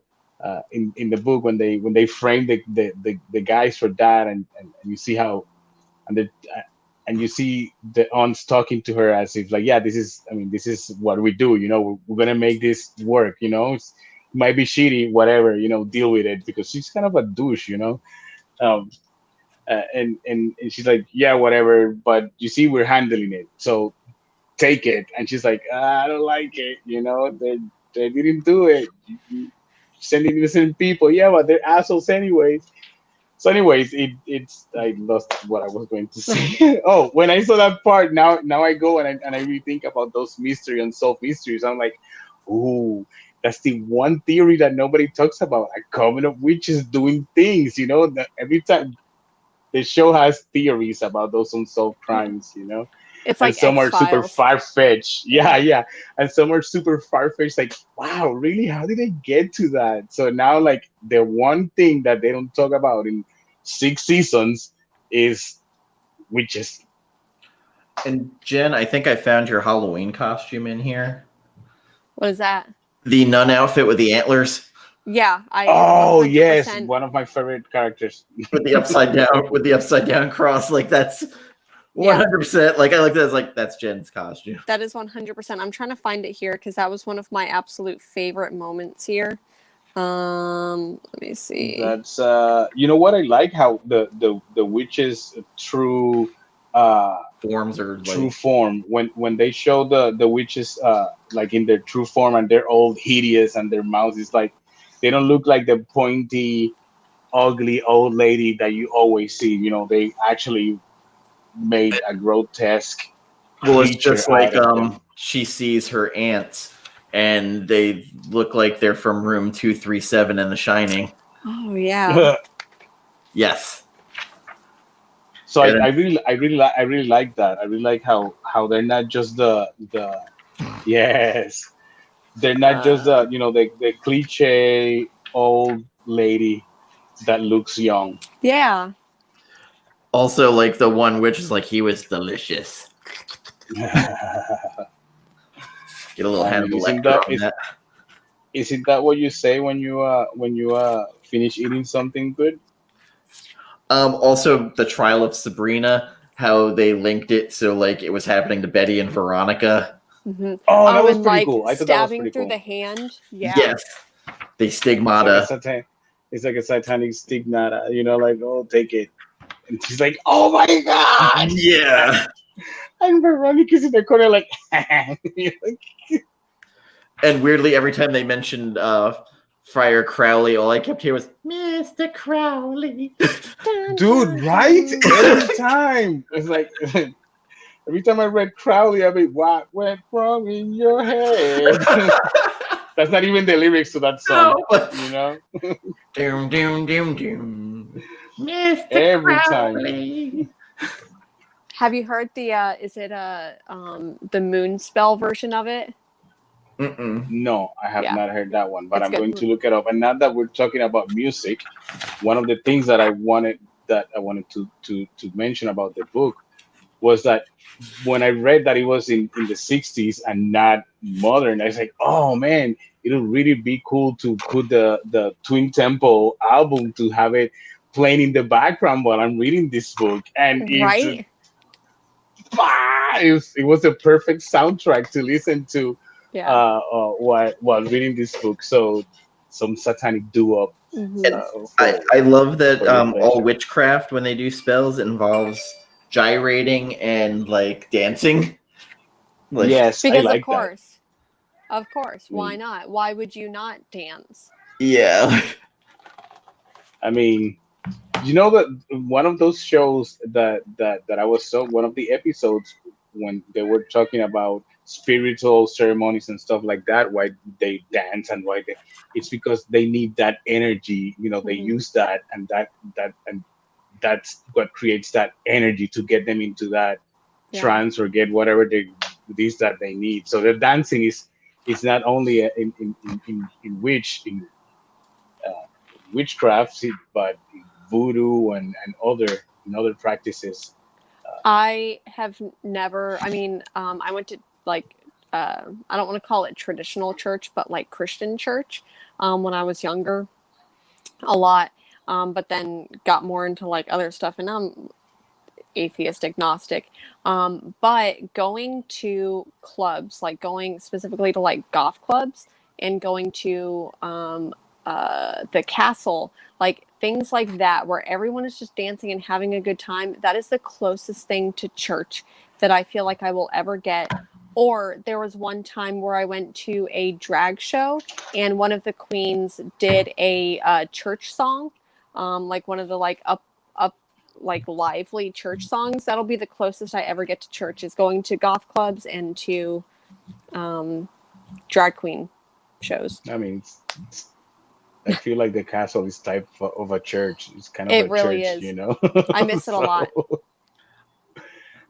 in the book when they frame the guys for that, and you see how, and and you see the aunts talking to her as if like, yeah, this is what we do, we're gonna make this work, it might be shitty, whatever, deal with it, because she's kind of a douche, um and she's like, yeah, whatever, but you see, we're handling it, so take it. And she's like, I don't like it, they didn't do it. You sending innocent people, yeah, but they're assholes anyways. So, anyways, it's I lost what I was going to say. Oh, when I saw that part, now I go and I really think about those mystery unsolved mysteries. I'm like, ooh, that's the one theory that nobody talks about. A coven of witches doing things, that every time the show has theories about those unsolved crimes, It's and like some are super X-Files. far-fetched. Yeah, and some are super far-fetched. Like, wow, really? How did they get to that? So now, like, the one thing that they don't talk about in 6 seasons is witches. And Jen, I think I found your Halloween costume in here. What is that? The nun outfit with the antlers. Yeah, I. Oh 100%. yes, one of my favorite characters. With the upside down cross. Like, that's 100%. Like, I like that. It's like, that's Jen's costume. That is 100%. I'm trying to find it here because that was one of my absolute favorite moments here. Let me see. That's you know what I like, how the witches true Forms are true like, form, when they show the witches like in their true form, and they're all hideous, and their mouths is like, they don't look like the pointy ugly old lady that you always see. They actually made a grotesque well, it's creature just like out of them. she sees her aunts and they look like they're from room 237 in The Shining. Oh yeah. Yes. So I really like that. I really like how they're not just the yes, they're not just the cliche old lady that looks young. Yeah. Also, like, the one witch is like, he was delicious. Get a little Hannibal Lecter on that. Isn't that what you say when you finish eating something good? Also, the trial of Sabrina, how they linked it so, like, it was happening to Betty and Veronica. Mm-hmm. Oh, that was and pretty like cool. I thought that was stabbing pretty through cool. the hand. Yeah. Yes. They stigmata. It's like a satanic stigmata, like, oh, take it. And she's like, oh my god. Yeah. And Veronica's in the corner like, And weirdly, every time they mentioned Friar Crowley, all I kept hearing was Mr. Crowley. Dude, right? Every time. It's like, every time I read Crowley, I'd be, what went wrong in your head? That's not even the lyrics to that song, Doom, doom, doom, doom. Mr. Every Crowley. time. Have you heard the is it the moon spell version of it? Mm-mm. No, I have not heard that one, but It's I'm good. going to look it up. And now that we're talking about music, one of the things that I wanted to mention about the book was that when I read that it was in the 60s and not modern, I was like, oh man, it'll really be cool to put the Twin Temple album, to have it playing in the background while I'm reading this book. And Right. it was a perfect soundtrack to listen to while reading this book. So some satanic doo-wop. I love that all witchcraft, when they do spells, involves gyrating and like dancing. Like, yes, because I like of course, why not? Why would you not dance? Yeah. I mean, that one of those shows that I was one of the episodes when they were talking about spiritual ceremonies and stuff like that, why they dance and it's because they need that energy. They use that, and that's what creates that energy to get them into that trance, or get whatever that they need. So the dancing is not only in witchcraft, but voodoo and other practices. I have never. I mean, I went to like I don't want to call it traditional church, but like Christian church when I was younger, a lot. But then got more into like other stuff, and atheist agnostic. But going to clubs, like going specifically to like goth clubs and going to the castle, like things like that, where everyone is just dancing and having a good time, that is the closest thing to church that I feel like I will ever get. Or there was one time where I went to a drag show and one of the queens did a church song, like one of the like up like lively church songs. That'll be the closest I ever get to church, is going to goth clubs and to drag queen shows. I mean, I feel like the castle is type of a church. It's kind of It a really church, is. you know. I miss it a lot.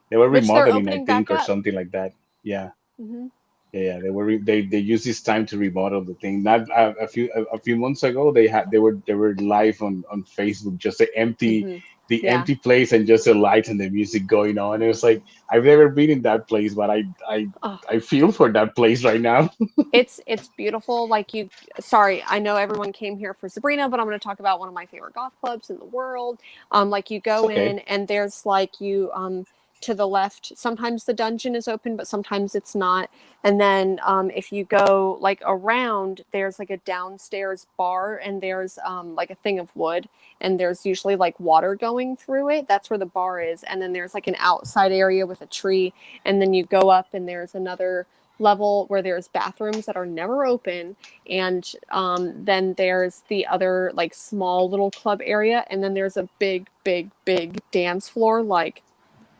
They were Which they're remodeling, I opening think, back or up. something like that. Yeah. Hmm. Yeah, they were they used this time to remodel the thing. Not a few months ago, they were live on Facebook, just the Hmm. empty place and just the lights and the music going on. It was like, I've never been in that place, but Oh, I feel for that place right now. it's beautiful. Like sorry, I know everyone came here for Sabrina, but I'm going to talk about one of my favorite goth clubs in the world. Like you It's go okay. in and there's like to the left, sometimes the dungeon is open, but sometimes it's not. And then if you go like around, there's like a downstairs bar and there's like a thing of wood and there's usually like water going through it. That's where the bar is. And then there's like an outside area with a tree. And then you go up and there's another level where there's bathrooms that are never open. And then there's the other like small little club area. And then there's a big dance floor, like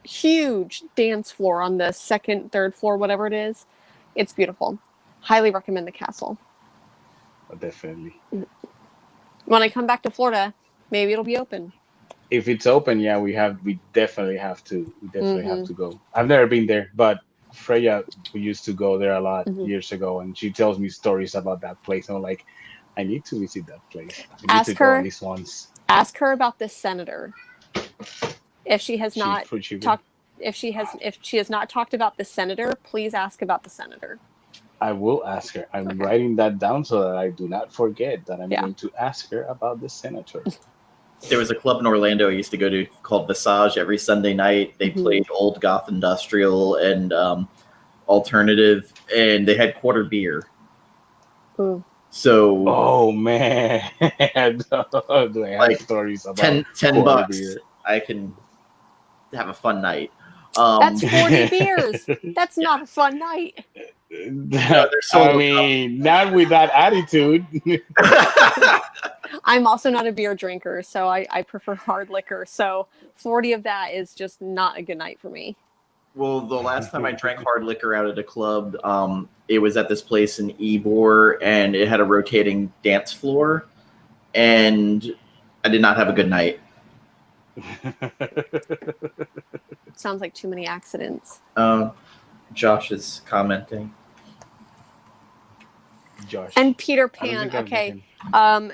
huge dance floor on the second, third floor, whatever it is. It's beautiful. Highly recommend the castle. Oh, definitely. When I come back to Florida, maybe it'll be open. If it's open, yeah, we definitely have to. We definitely have to go. I've never been there, but Freya, we used to go there a lot years ago, and she tells me stories about that place. And I'm like, I need to visit that place. I need to go at least once. Ask her about this senator. If she has not talked, if she has not talked about the senator, please ask about the senator. I will ask her. I'm writing that down so that I do not forget that I'm going to ask her about the senator. There was a club in Orlando I used to go to called Visage. Every Sunday night they played old goth industrial and alternative, and they had quarter beer. Ooh. So, oh man, do I have like stories about $10? Beer? I can have a fun night. That's 40 beers. That's not a fun night. I mean, not with that attitude. I'm also not a beer drinker, so I prefer hard liquor. So 40 of that is just not a good night for me. Well, the last time I drank hard liquor out at a club, it was at this place in Ybor, and it had a rotating dance floor, and I did not have a good night. Sounds like too many accidents. Josh is commenting. Josh. And Peter Pan. Okay.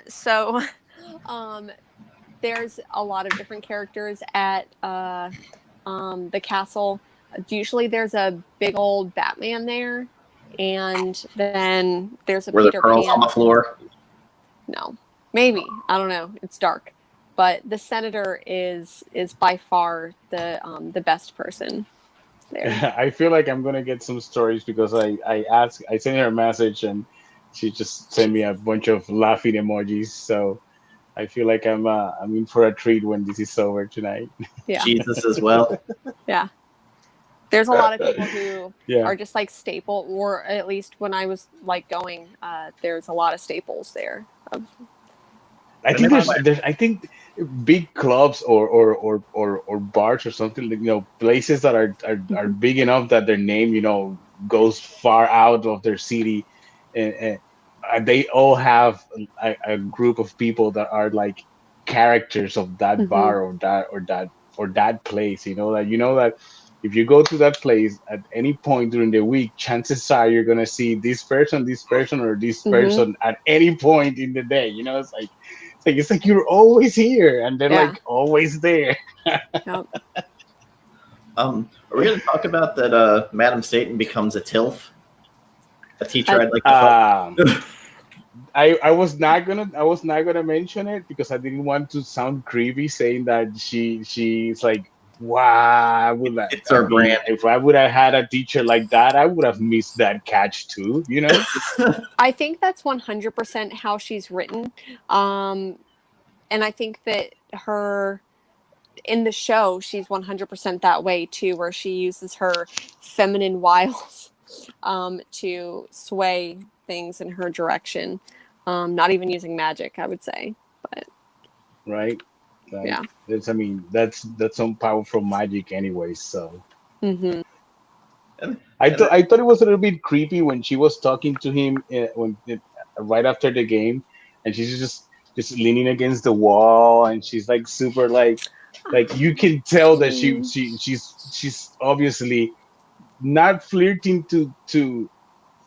So there's a lot of different characters at the castle. Usually there's a big old Batman there, and then there's a Peter Pan. On the floor? No. Maybe. I don't know. It's dark. But the senator is by far the best person there. I feel like I'm gonna get some stories because I sent her a message and she just sent me a bunch of laughing emojis. So I feel like I'm in for a treat when this is over tonight. Yeah. Jesus as well. Yeah. There's a lot of people who are just like staple, or at least when I was like going, there's a lot of staples there. I think I think big clubs or bars or something, places that are big enough that their name, goes far out of their city, and they all have a group of people that are like characters of that bar or that place. That if you go to that place at any point during the week, chances are you're gonna see this person, or this person at any point in the day. It's like you're always here, and they're like always there. Yep. Are we going to talk about that? Madam Satan becomes a TILF, a teacher I'd like to fuck? I was not gonna mention it because I didn't want to sound creepy saying that she's like Wow, It's our brand. if I would have had a teacher like that, I would have missed that catch too. You know. I think that's 100% how she's written. And I think that her in the show, she's 100% that way too, where she uses her feminine wiles to sway things in her direction. Not even using magic, I would say. But Right. Like, yeah. I mean, that's some powerful magic anyway. So Mm-hmm. I thought it was a little bit creepy when she was talking to him right after the game, and she's just leaning against the wall, and she's like super like you can tell that she's obviously not flirting to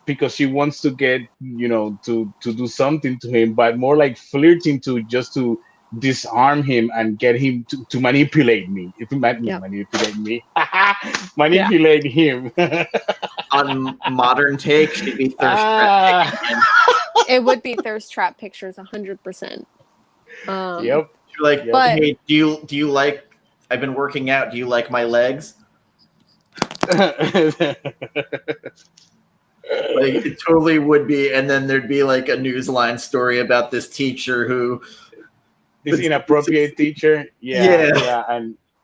because she wants to get to do something to him, but more like flirting to just to disarm him and get him to manipulate me. If manipulate me, manipulate him. On modern take, she'd be thirst trap picking him. It would be thirst trap pictures, 100%. Yep. You're like, But- hey, do you like? I've been working out. Do you like my legs? Like, it totally would be, and then there'd be like a newsline story about this teacher who This inappropriate teacher. Yeah. Yeah,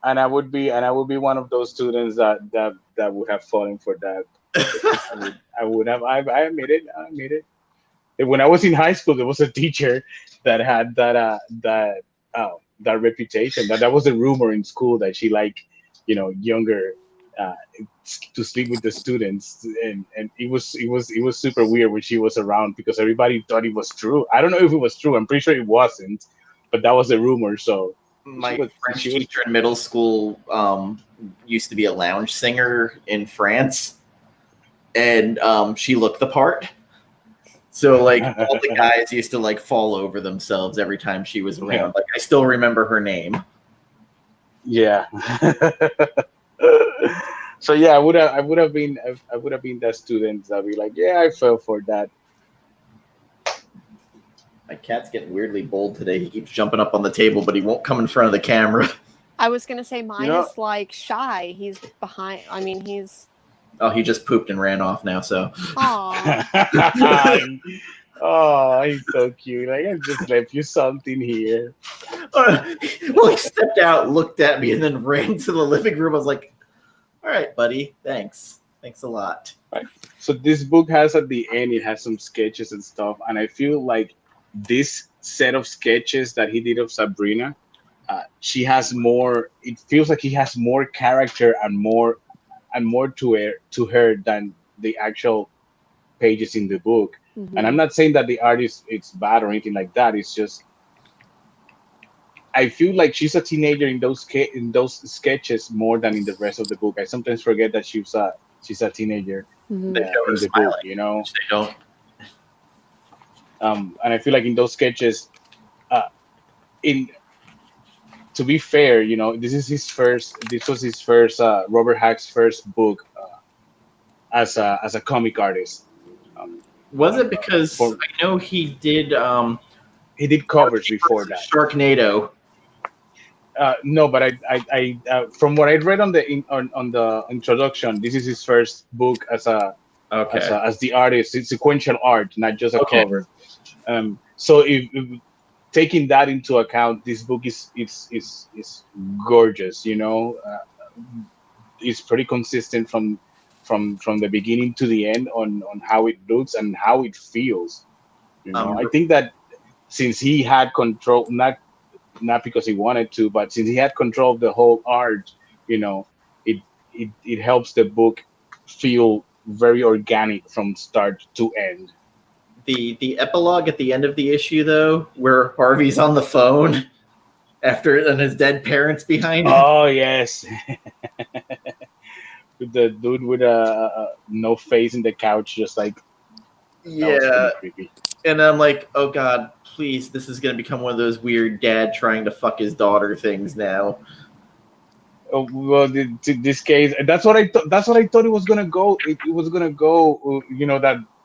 and I would be one of those students that would have fallen for that. I would have. I admit it. When I was in high school, there was a teacher that had that reputation. That was a rumor in school that she liked, younger to sleep with the students, and it was super weird when she was around because everybody thought it was true. I don't know if it was true. I'm pretty sure it wasn't, but that was a rumor. So my French teacher in middle school used to be a lounge singer in France, and she looked the part. So like all the guys used to like fall over themselves every time she was around. Yeah. Like I still remember her name. Yeah. So yeah, I would have been that student. I'd be like, yeah, I fell for that. My cat's getting weirdly bold today. He keeps jumping up on the table, but he won't come in front of the camera. I was going to say mine You know- is like shy. He's behind. I mean, he's... Oh, he just pooped and ran off now, so. Aw. Oh, he's so cute. Like, I just left you something here. Well, he stepped out, looked at me, and then ran to the living room. I was like, all right, buddy, thanks. Thanks a lot. So this book has at the end, it has some sketches and stuff, and I feel like this set of sketches that he did of Sabrina, she has more. It feels like he has more character and more to her than the actual pages in the book. Mhm. And I'm not saying that the artist it's bad or anything like that. It's just I feel like she's a teenager in those sketches more than in the rest of the book. I sometimes forget that she's a teenager Mhm. They show her in the smiling, book, you know. which they don't. And I feel like in those sketches, to be fair, this was his first Robert Hack's first book as a comic artist. Was it because For- I know he did He did covers before that. Sharknado. No, but I from what I read on the introduction, this is his first book as the artist. It's sequential art, not just a cover. So if taking that into account, this book is gorgeous. It's pretty consistent from the beginning to the end on how it looks and how it feels. I think that since he had control, not because he wanted to, but since he had control of the whole art, it helps the book feel very organic from start to end. The epilogue at the end of the issue, though, where Harvey's on the phone and his dead parents behind him. Oh yes, with the dude with no face in the couch, just like that was Yeah, pretty creepy. and I'm like, oh god, please, this is gonna become one of those weird dad trying to fuck his daughter things now. Oh, well, this case, that's what I thought it was gonna go. It was gonna go.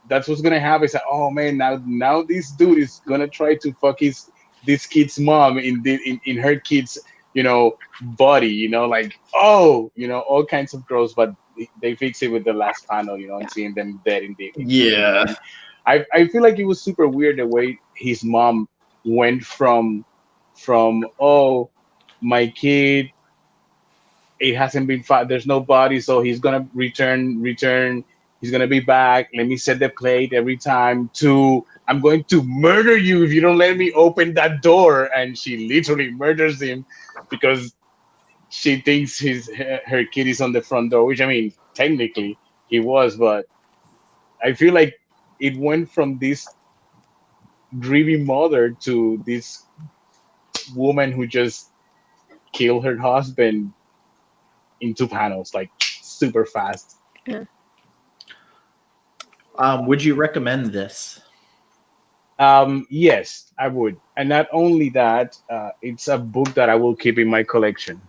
That's what's gonna happen. It's like, oh man, now this dude is gonna try to fuck this kid's mom in her kid's body, like, oh, all kinds of gross, but they fix it with the last panel, Yeah. and seeing them dead in the Yeah. and I feel like it was super weird the way his mom went from oh, my kid, it hasn't been found, there's no body, so he's gonna return, he's gonna be back, let me set the plate every time, to I'm going to murder you if you don't let me open that door, and she literally murders him because she thinks her kid is on the front door, which, I mean, technically he was, but I feel like it went from this grieving mother to this woman who just killed her husband in 2 panels, like, super fast. Yeah. Would you recommend this? Yes, I would. And not only that, it's a book that I will keep in my collection.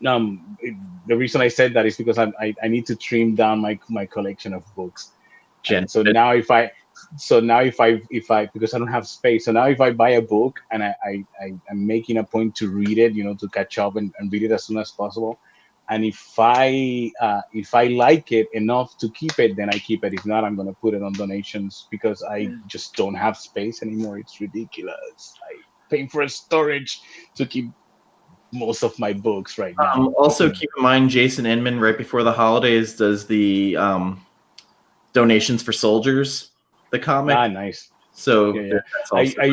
The reason I said that is because I need to trim down my collection of books. And so now if I because I don't have space, so now if I buy a book and I'm making a point to read it, to catch up and read it as soon as possible. And if I like it enough to keep it, then I keep it. If not, I'm gonna put it on donations because I just don't have space anymore. It's ridiculous. I pay for storage to keep most of my books right now. Also, keep in mind, Jason Inman, right before the holidays, does the donations for soldiers, the comic. Nice. So Yeah. that's also I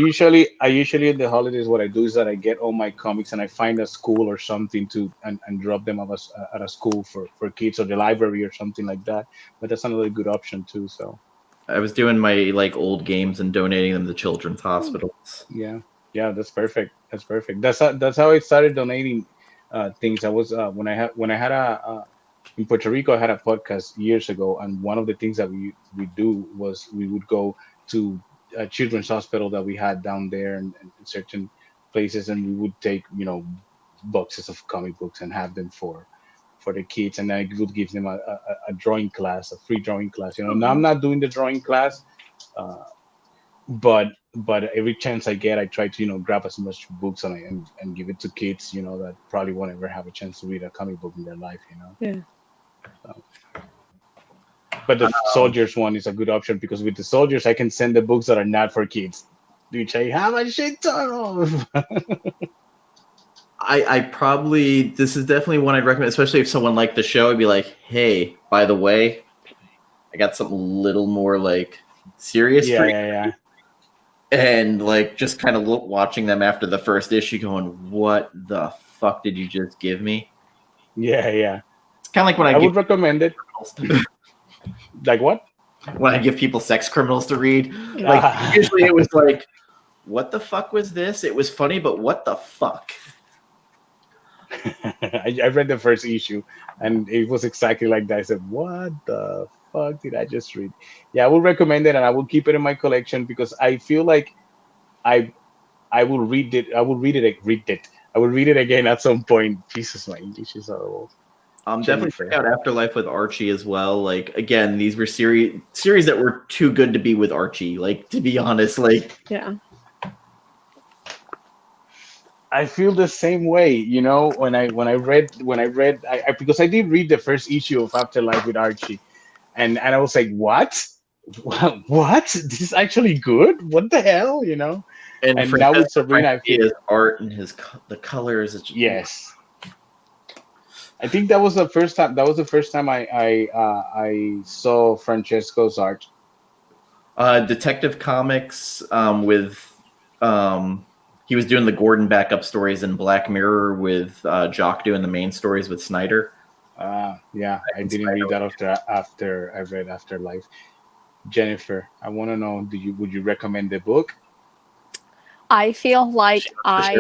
usually at the holidays, what I do is that I get all my comics and I find a school or something and drop them at a school for kids, or the library or something like that. But that's another good option too. So I was doing my old games and donating them to children's hospitals. yeah, that's perfect. That's how I started donating things. I was when I had in Puerto Rico, I had a podcast years ago, and one of the things that we do was we would go to a children's hospital that we had down there, and certain places, and we would take boxes of comic books and have them for the kids, and I would give them a drawing class, a free drawing class. Now I'm not doing the drawing class, but every chance I get, I try to grab as much books and give it to kids that probably won't ever have a chance to read a comic book in their life. Yeah. So. But the soldiers one is a good option because with the soldiers I can send the books that are not for kids, which I have a shit ton of. I probably, this is definitely one I'd recommend, especially if someone liked the show. I'd be like, hey, by the way, I got something a little more serious for you. Yeah. And just kind of watching them after the first issue going, what the fuck did you just give me? Yeah. It's kind of like when I would recommend it. Like what? When I give people sex criminals to read. Usually it was what the fuck was this? It was funny, but what the fuck? I read the first issue and it was exactly like that. I said, what the fuck did I just read? Yeah, I will recommend it and I will keep it in my collection because I feel like I will read it. I will read it again at some point. Jesus, my English is horrible. Definitely check out Afterlife with Archie as well. Again, these were series that were too good to be with Archie. To be honest, yeah. I feel the same way, when I read because I did read the first issue of Afterlife with Archie, and I was like, what? This is actually good? What the hell, And now with Sabrina, I feel his art and the colors. Yes. I think that was the first time. That was the first time I saw Francesco's art. Detective Comics with he was doing the Gordon backup stories in Black Mirror with Jock doing the main stories with Snyder. Yeah, I didn't read that after I read Afterlife. Jennifer, I want to know: would you recommend the book? I feel like I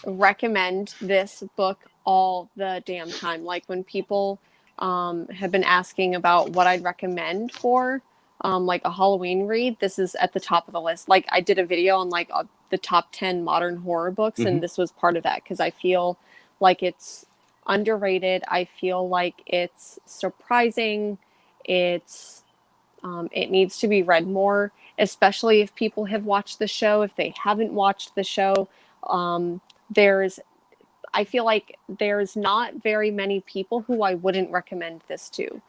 recommend this book all the damn time. When people have been asking about what I'd recommend for a Halloween read, this is at the top of the list. I did a video on the top 10 modern horror books, and this was part of that because I feel like it's underrated. I feel like it's surprising. It needs to be read more, especially if people have watched the show. If they haven't watched the show, I feel like there's not very many people who I wouldn't recommend this to.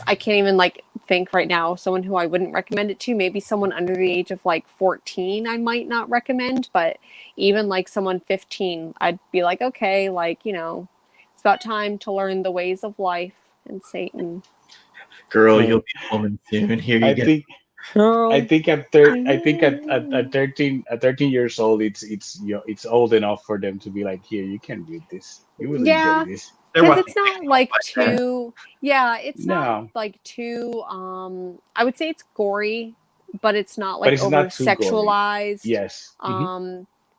I can't even like think right now someone who I wouldn't recommend it to. Maybe someone under the age of like 14 I might not recommend, but even like someone 15 I'd be like, okay, like, you know, it's about time to learn the ways of life and Satan. Girl, you'll be a woman soon. Here you I go. think Girl. I think at 13 years old, it's old enough for them to be like, here, you can read this. You will Yeah. enjoy this. Because it's not like too, it's No. not like too, I would say it's gory, but it's not like But it's over not too gory. sexualized. Yes.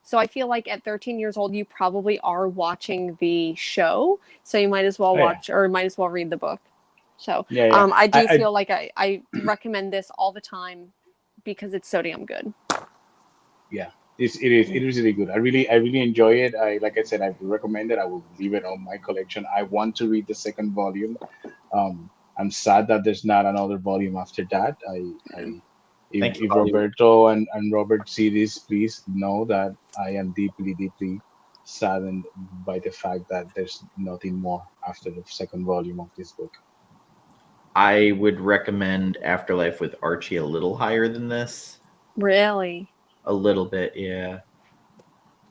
So I feel like at 13 years old, you probably are watching the show. So you might as well watch or might as well read the book. So I do feel like I recommend this all the time because it's so damn good. Yeah. It is really good. I really enjoy it. Like I said, I recommend it. I will leave it on my collection. I want to read the second volume. I'm sad that there's not another volume after that. If Roberto and Robert see this, please know that I am deeply, deeply saddened by the fact that there's nothing more after the second volume of this book. I would recommend Afterlife with Archie a little higher than this. Really? A little bit, yeah.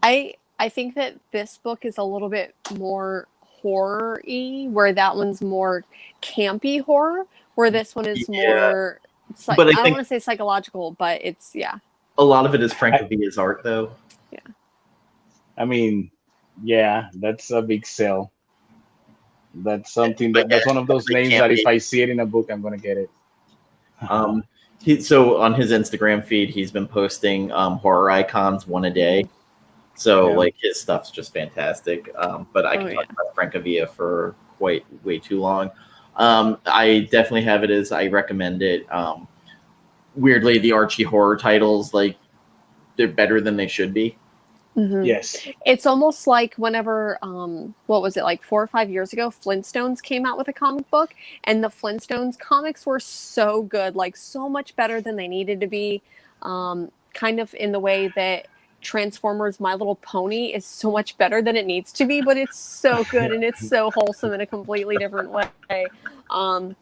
I think that this book is a little bit more horror-y, where that one's more campy horror, where this one is more, I don't want to say psychological, but it's, A lot of it is Frank Villa's art, though. Yeah. I mean, that's a big sell. That's something that's one of those names that if I see it in a book, I'm going to get it. So on his Instagram feed, he's been posting horror icons one a day. So like his stuff's just fantastic. But I can talk about Frank Villa for way too long. I definitely have it as I recommend it. Weirdly, the Archie horror titles, like, they're better than they should be. Mm-hmm. Yes. It's almost like whenever, what was it, like 4 or 5 years ago, Flintstones came out with a comic book, and the Flintstones comics were so good, like so much better than they needed to be, kind of in the way that Transformers My Little Pony is so much better than it needs to be, but it's so good and it's so wholesome in a completely different way. But yeah,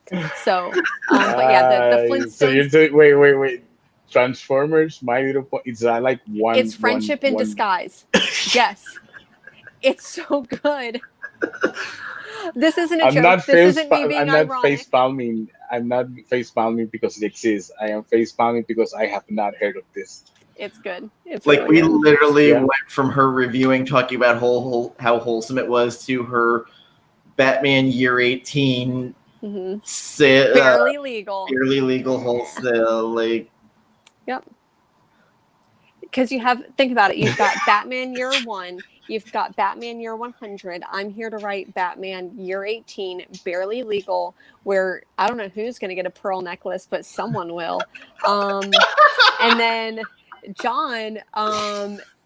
the Flintstones. So you're saying, wait. Transformers, My Little Pony. It's like one. It's friendship in disguise. Yes, it's so good. This isn't a joke. This isn't me being ironic. I'm not face palming because it exists. I am face palming because I have not heard of this. It's good. It's like really we good. literally went from her reviewing, talking about how wholesome it was, to her Batman Year 18. Mm-hmm. Barely legal wholesale, like. Yep. Because think about it, you've got Batman Year 1, you've got Batman Year 100. I'm here to write Batman Year 18, barely legal, where I don't know who's going to get a pearl necklace, but someone will. And then John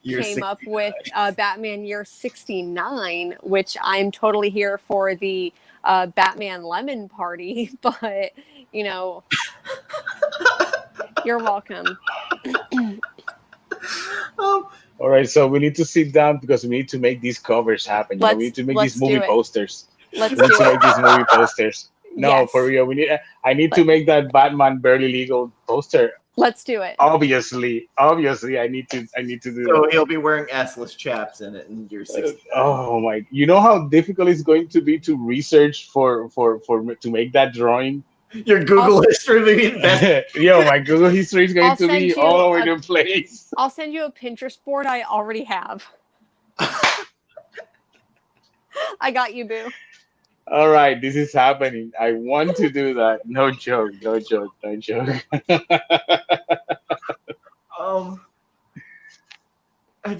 came up with Batman Year 69, which I'm totally here for the Batman Lemon Party, but, you know... You're welcome. All right, so we need to sit down because we need to make these covers happen. We need to make these movie posters. Let's make these movie posters. No, yes. For real. I need to make that Batman barely legal poster. Let's do it. Obviously, I need to do that. So he'll be wearing assless chaps in it in year 60. Oh my! You know how difficult it's going to be to research for to make that drawing. Your Google history will be best. Yo, my Google history is going to be all over the place. I'll send you a Pinterest board I already have. I got you, boo. All right, this is happening. I want to do that. No joke. All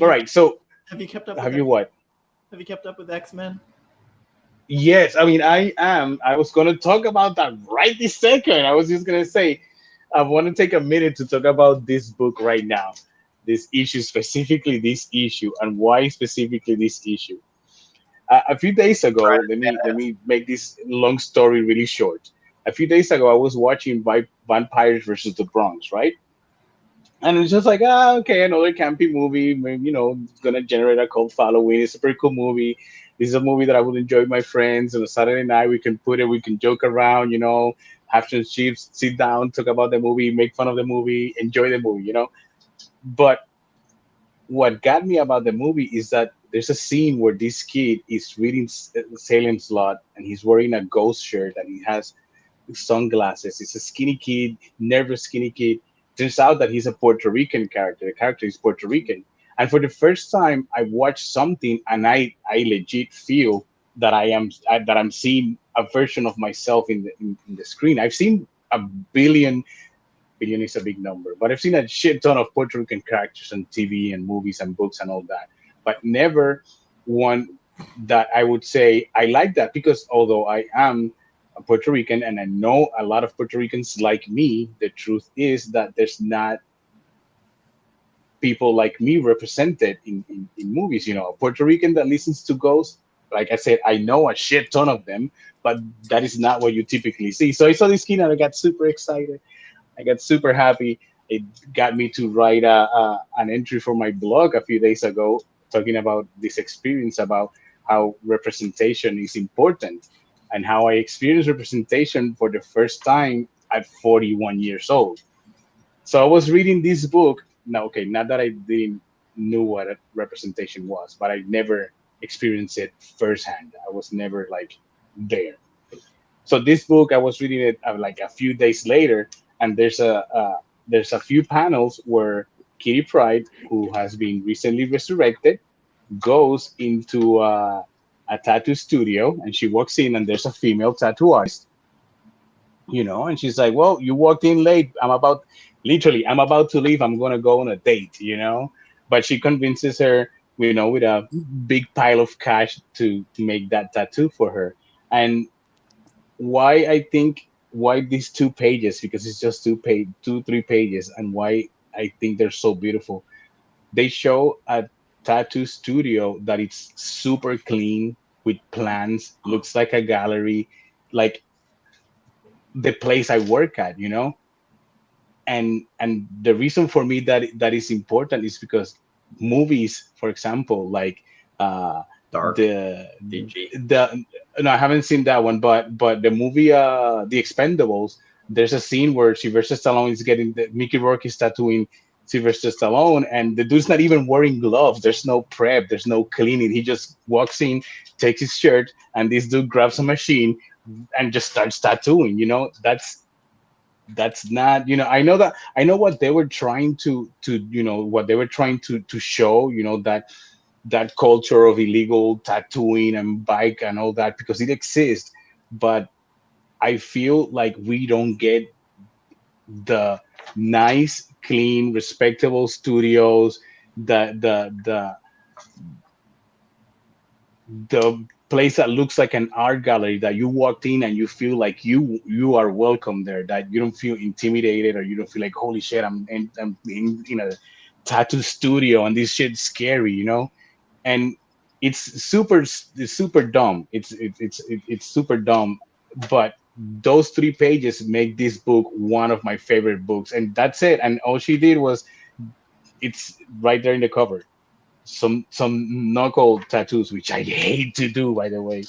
right, so have you kept up? Have you what? Have you kept up with X-Men? Yes, I mean I am. I was going to talk about that right this second. I was just going to say, I want to take a minute to talk about this book right now, this issue, specifically this issue, and why specifically this issue. A few days ago, let me make this long story really short. A few days ago, I was watching Vampires versus the Bronx, right? And it's just like, okay, another campy movie. Maybe, it's gonna generate a cult following. It's a pretty cool movie. This is a movie that I would enjoy with my friends on a Saturday night. We can put it, we can joke around, have some chips, sit down, talk about the movie, make fun of the movie, enjoy the movie. But what got me about the movie is that there's a scene where this kid is reading Salem's Lot, and he's wearing a ghost shirt, and he has sunglasses. He's a skinny kid, nervous skinny kid. Turns out that he's a Puerto Rican character. The character is Puerto Rican. And for the first time, I watched something, and I legit feel that that I'm seeing a version of myself in the screen. I've seen a billion is a big number, but I've seen a shit ton of Puerto Rican characters on TV and movies and books and all that, but never one that I would say I like that, because although I am a Puerto Rican and I know a lot of Puerto Ricans like me, the truth is that there's not people like me represented in movies. A Puerto Rican that listens to ghosts, like I said, I know a shit ton of them, but that is not what you typically see. So I saw this kid and I got super excited. I got super happy. It got me to write an entry for my blog a few days ago, talking about this experience, about how representation is important, and how I experienced representation for the first time at 41 years old. So I was reading this book. Now, okay, not that I didn't knew what representation was, but I never experienced it firsthand. I was never like there. So this book, I was reading it like a few days later, and there's a few panels where Kitty Pryde, who has been recently resurrected, goes into a tattoo studio, and she walks in, and there's a female tattoo artist, and she's like, "Well, you walked in late. I'm about to leave. I'm gonna go on a date. But she convinces her, with a big pile of cash to make that tattoo for her. And why these 2 pages, because it's just 3 pages, and why I think they're so beautiful. They show a tattoo studio that it's super clean, with plants, looks like a gallery, like the place I work at. And the reason for me that is important is because movies, for example, like Dark. the DG. the no, I haven't seen that one, but the movie The Expendables, there's a scene where Sylvester Stallone is getting Mickey Rourke is tattooing Sylvester Stallone, and the dude's not even wearing gloves. There's no prep, there's no cleaning. He just walks in, takes his shirt, and this dude grabs a machine and just starts tattooing. That's not, I know what they were trying to show, that culture of illegal tattooing and bike and all that, because it exists. But I feel like we don't get the nice, clean, respectable studios, the place that looks like an art gallery, that you walked in and you feel like you are welcome there, that you don't feel intimidated, or you don't feel like, holy shit, I'm in a tattoo studio and this shit's scary. And it's super dumb. It's super dumb, but those 3 pages make this book one of my favorite books, and that's it. And all she did was, it's right there in the cover, some knuckle tattoos, which I hate to do, by the way.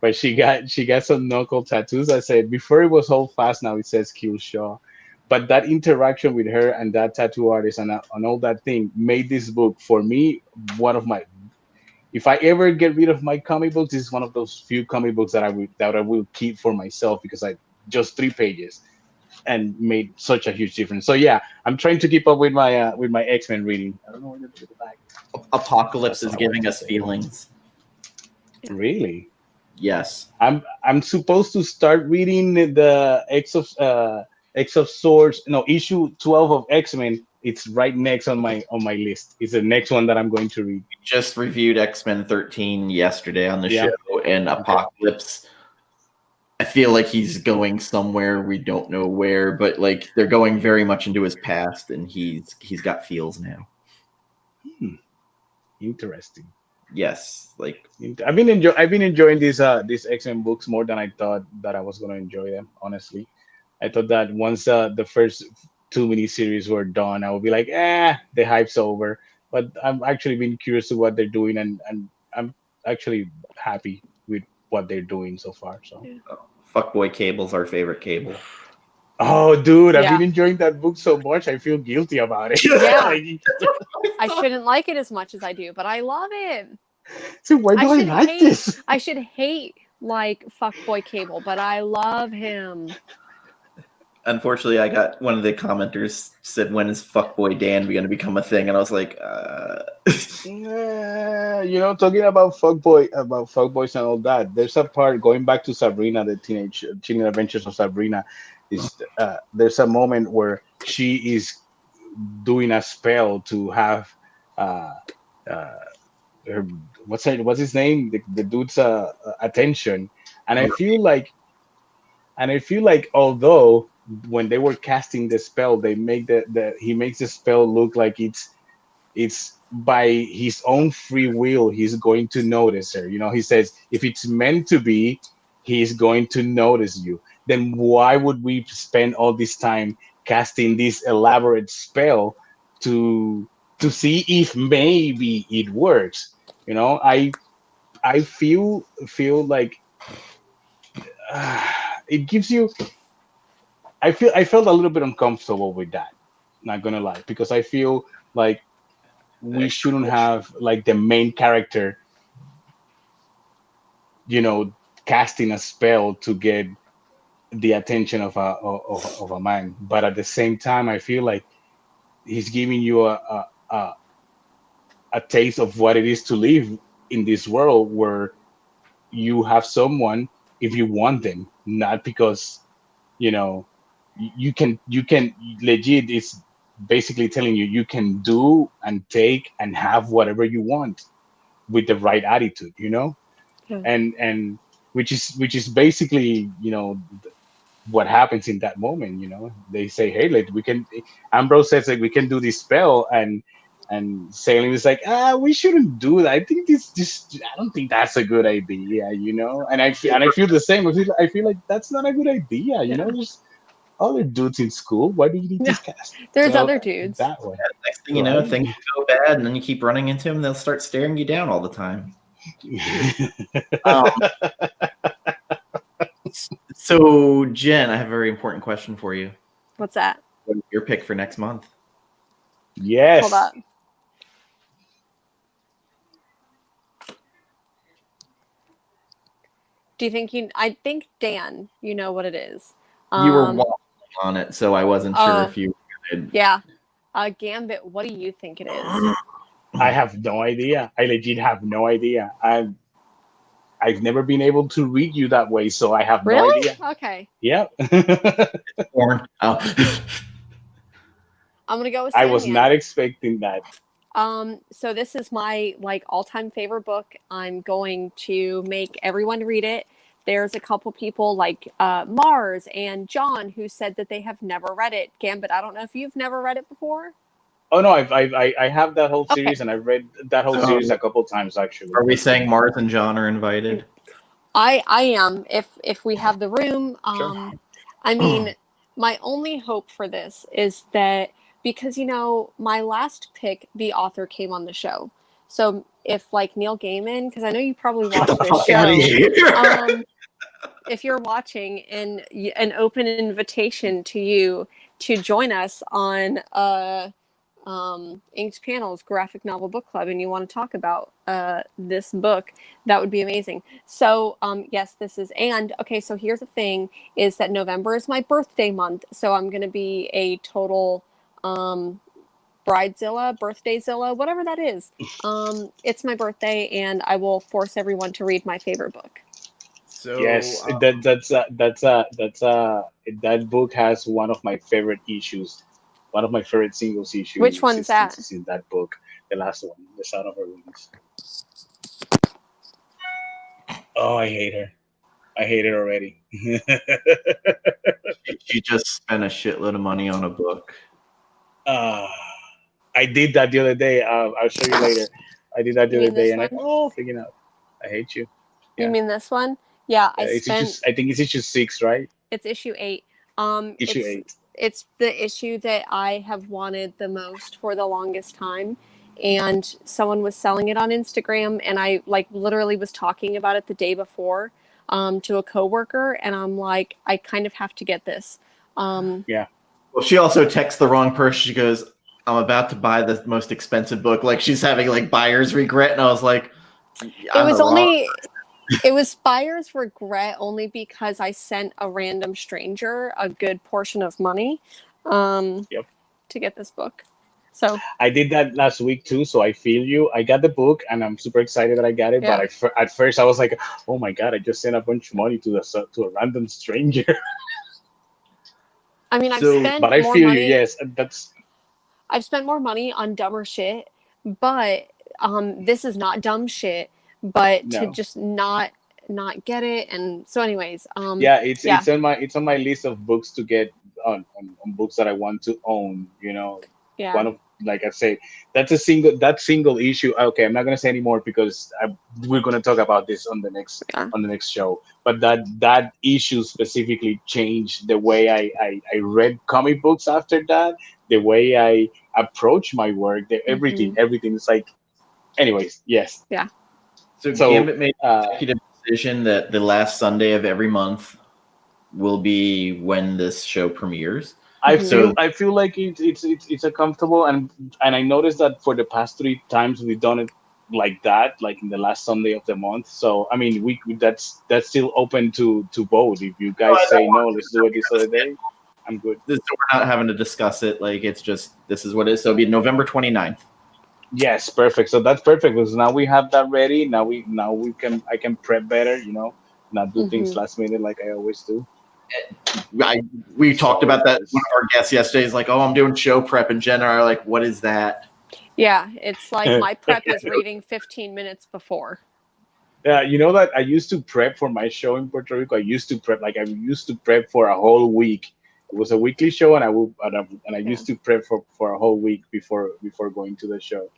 But she got some knuckle tattoos. I said before it was Hold Fast, now it says Kill Shaw. But that interaction with her and that tattoo artist and all that thing made this book for me one of my. If I ever get rid of my comic books, this is one of those few comic books that I will keep for myself, because I just 3 pages and made such a huge difference. So yeah, I'm trying to keep up with my X-Men reading. I don't know where to go back. Apocalypse is giving us feelings. Really? Yes. I'm supposed to start reading the X of Swords. No, issue 12 of X-Men. It's right next on my list. It's the next one that I'm going to read. Just reviewed X-Men 13 yesterday on the show, and Apocalypse. I feel like he's going somewhere, we don't know where, but like they're going very much into his past, and he's got feels now. Interesting. Yes, like I've been enjoying these X-Men books more than I thought that I was going to enjoy them. Honestly, I thought that once the first two miniseries were done, I would be like, the hype's over. But I'm actually being curious to what they're doing, and I'm actually happy with what they're doing so far. So, Fuckboy Cable's our favorite Cable. oh, dude, I've Yeah. been enjoying that book so much. I feel guilty about it. Yeah. Like, I shouldn't like it as much as I do, but I love it. so why do I should like hate, this? I should hate like Fuckboy Cable, but I love him. Unfortunately, I got one of the commenters said, "When is Fuckboy Dan going to become a thing?" And I was like, Talking about fuckboys and all that. There's a part going back to Sabrina, the teenage Chilling Adventures of Sabrina. There's a moment where she is doing a spell to have what's his name? The dude's attention, and I feel like although when they were casting the spell, they make he makes the spell look like it's by his own free will he's going to notice her. He says if it's meant to be, he's going to notice you. Then why would we spend all this time casting this elaborate spell to see if maybe it works? I feel like it gives you. I felt a little bit uncomfortable with that. Not gonna lie, because I feel like we shouldn't have like the main character, casting a spell to get the attention of a man. But at the same time, I feel like he's giving you a taste of what it is to live in this world where you have someone if you want them, not because you can legit. It's basically telling you can do and take and have whatever you want with the right attitude, and which is basically what happens in that moment. They say, hey, we can. Ambrose says like we can do this spell, and Salem is like, we shouldn't do that. I think I don't think that's a good idea, and I feel the same. I feel like that's not a good idea, There's other dudes in school. Why do you need this cast? There's other dudes. That way. Next thing you know, things go bad, and then you keep running into them, they'll start staring you down all the time. So, Jen, I have a very important question for you. What's that? What's your pick for next month? Yes. Hold up. Do you think I think Dan, you know what it is. You were waffling on it, so I wasn't sure if you did. Yeah. Gambit, what do you think it is? I have no idea. I legit have no idea. I've never been able to read you that way, so I have no idea. Okay. Yeah. Porn. Oh. I'm gonna go with I was not expecting that. So this is my all-time favorite book. I'm going to make everyone read it. There's a couple people like Mars and John who said that they have never read it. Gambit, I don't know if you've never read it before. Oh no, I have that whole series, and I've read that whole series a couple times actually. Are we saying Mars and John are invited? I am if we have the room. Sure. I mean, my only hope for this is that because my last pick, the author came on the show. So if Neil Gaiman, because I know you probably watched this show, if you're watching, and an open invitation to you to join us on Inked Panels Graphic Novel Book Club, and you want to talk about this book, that would be amazing. So yes, this is, and okay, so here's the thing, is that November is my birthday month, so I'm going to be a total bridezilla, birthdayzilla, whatever that is. It's my birthday, and I will force everyone to read my favorite book. So yes, that book has one of my favorite issues. One of my favorite singles issues. Which one's that? Is in that book, the last one, The Sound of Her Wings. Oh, I hate her. I hate it already. She just spent a shitload of money on a book. I did that the other day. I'll show you later. I did that the other day, and freaking out. I hate you. Yeah. You mean this one? Yeah, I think it's issue 6, right? It's issue 8. Issue 8. it's the issue that I have wanted the most for the longest time. And someone was selling it on Instagram, and I like literally was talking about it the day before to a coworker, and I'm like, I kind of have to get this. Yeah. Well, she also texts the wrong person. She goes, "I'm about to buy the most expensive book." Like she's having like buyer's regret, and I was like, It was buyer's regret only because I sent a random stranger a good portion of money Yep. to get this book. So I did that last week too, so I feel you. I got the book, and I'm super excited that I got it. Yeah. But at first, I was like, "Oh my god, I just sent a bunch of money to a random stranger." I mean, I've So- spent But I more feel money. you. Yes, that's I've spent more money on dumber shit, but this is not dumb shit. But to No. just not get it, and so anyways, yeah. It's on my list of books to get on books that I want to own. You know, yeah, one of, like I say, that single issue. Okay, I'm not gonna say anymore because we're gonna talk about this on the next show. But that issue specifically changed the way I read comic books after that, the way I approach my work, everything is like. Anyways, yes. yeah. So Gambit made an executive decision that the last Sunday of every month will be when this show premieres. I feel like it's a comfortable, and I noticed that for the past 3 times we've done it like that, like in the last Sunday of the month. So I mean, that's still open to vote. If you guys say no, let's do it this other day, I'm good. So we're not having to discuss it. Like it's just this is what it is. So it'll be November 29th. Yes, perfect. So that's perfect because now we have that ready. Now I can prep better. You know, not do things last minute like I always do. We talked about that. One of our guests yesterday is like, "Oh, I'm doing show prep," and Jen are like, "What is that?" Yeah, it's like my prep is reading 15 minutes before. Yeah, you know that I used to prep for my show in Puerto Rico. I used to prep for a whole week. It was a weekly show, and I used to prep for a whole week before going to the show.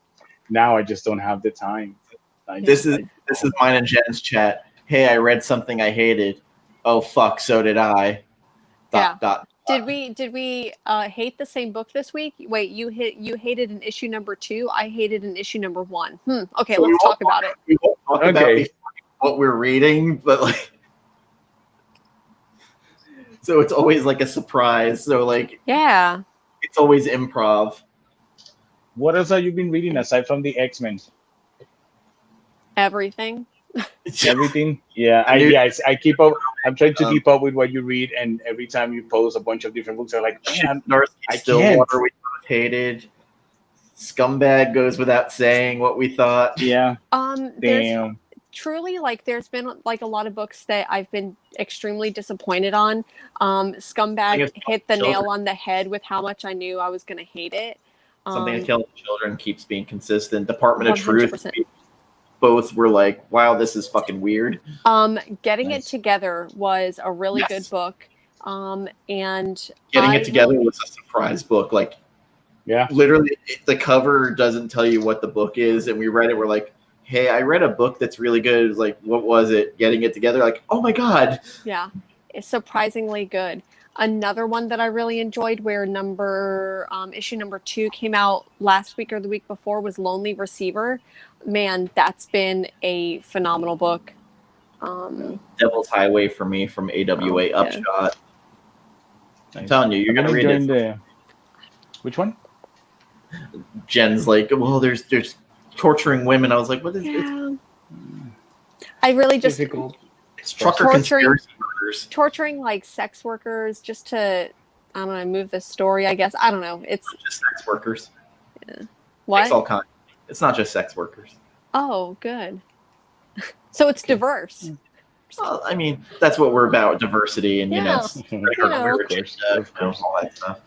Now I just don't have the time. This is mine and Jen's chat. Hey, I read something I hated. Oh fuck, so did I. Dot. Did we hate the same book this week? Wait, you hated an issue number 2. I hated an issue number 1. Okay, So let's talk about it. We won't talk about what we're reading, but like, so it's always like a surprise. So like, yeah, it's always improv. What else have you been reading aside from the X-Men? everything. Everything. Yeah, I keep up. I'm trying to keep up with what you read, and every time you post a bunch of different books, I'm like, man, I Stillwater we both hated. Scumbag goes without saying what we thought. Yeah. Damn. Truly, like, there's been like a lot of books that I've been extremely disappointed on. Scumbag hit the nail on the head with how much I knew I was going to hate it. Something to Kill the Children keeps being consistent. Department 100%. of Truth. Both were like, wow, this is fucking weird. Getting It Together was a really good book. And Getting It Together was a surprise book. Like, yeah, literally, the cover doesn't tell you what the book is, and we read it. We're like, hey, I read a book that's really good. It was like, what was it? Getting It Together. Like, oh my god. Yeah, it's surprisingly good. Another one that I really enjoyed, where issue number 2 came out last week or the week before, was Lonely Receiver. Man, that's been a phenomenal book. Devil's Highway for me from AWA Upshot. I'm telling you, you're gonna read it. Which one? Jen's like, well, there's torturing women. I was like, what is this? I really just difficult. It's trucker conspiracy murders. Torturing like sex workers just to, I don't know, move the story, I guess. I don't know. It's not just sex workers. Yeah. What? It's all kinds. It's not just sex workers. Oh, good. So it's diverse. Well, I mean, that's what we're about, diversity, and all that stuff.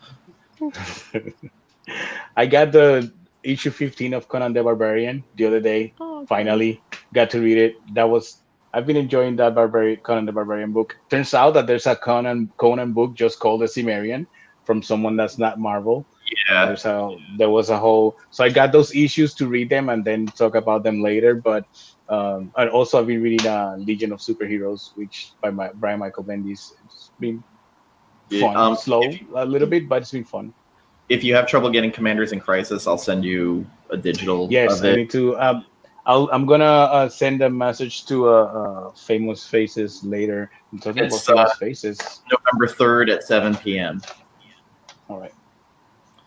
I got the issue 15 of Conan the Barbarian the other day. Oh, okay. Finally got to read it. I've been enjoying that Conan the Barbarian book. Turns out that there's a Conan book just called The Cimmerian from someone that's not Marvel. Yeah. There was a whole. So I got those issues to read them and then talk about them later. But and also I've been reading Legion of Superheroes, which by Brian Michael Bendis. It's been fun, slow a little bit, but it's been fun. If you have trouble getting Commanders in Crisis, I'll send you a digital Yes, of I it. need to. I'm gonna send a message to Famous Faces later. I'm talking about It's Famous Faces. November 3rd at 7 p.m. All right,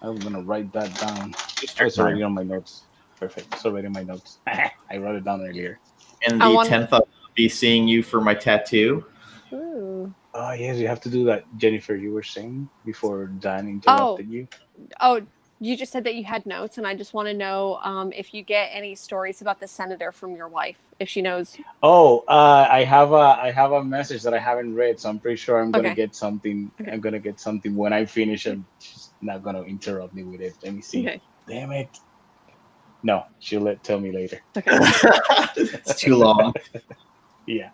I'm gonna write that down. Eastern It's already time. on my notes. Perfect. It's already in my notes. I wrote it down earlier. And the 10th, I'll be seeing you for my tattoo. Ooh. Oh yes, you have to do that, Jennifer. You were saying before Dan interrupted you. Oh, you just said that you had notes, and I just want to know if you get any stories about the senator from your wife, if she knows. Oh, I have a message that I haven't read, so I'm pretty sure I'm gonna Okay. get something. Okay. I'm gonna get something when I finish, and she's not gonna interrupt me with it. Let me see. Okay. Damn it. No, she'll tell me later. Okay. It's too long. Yeah.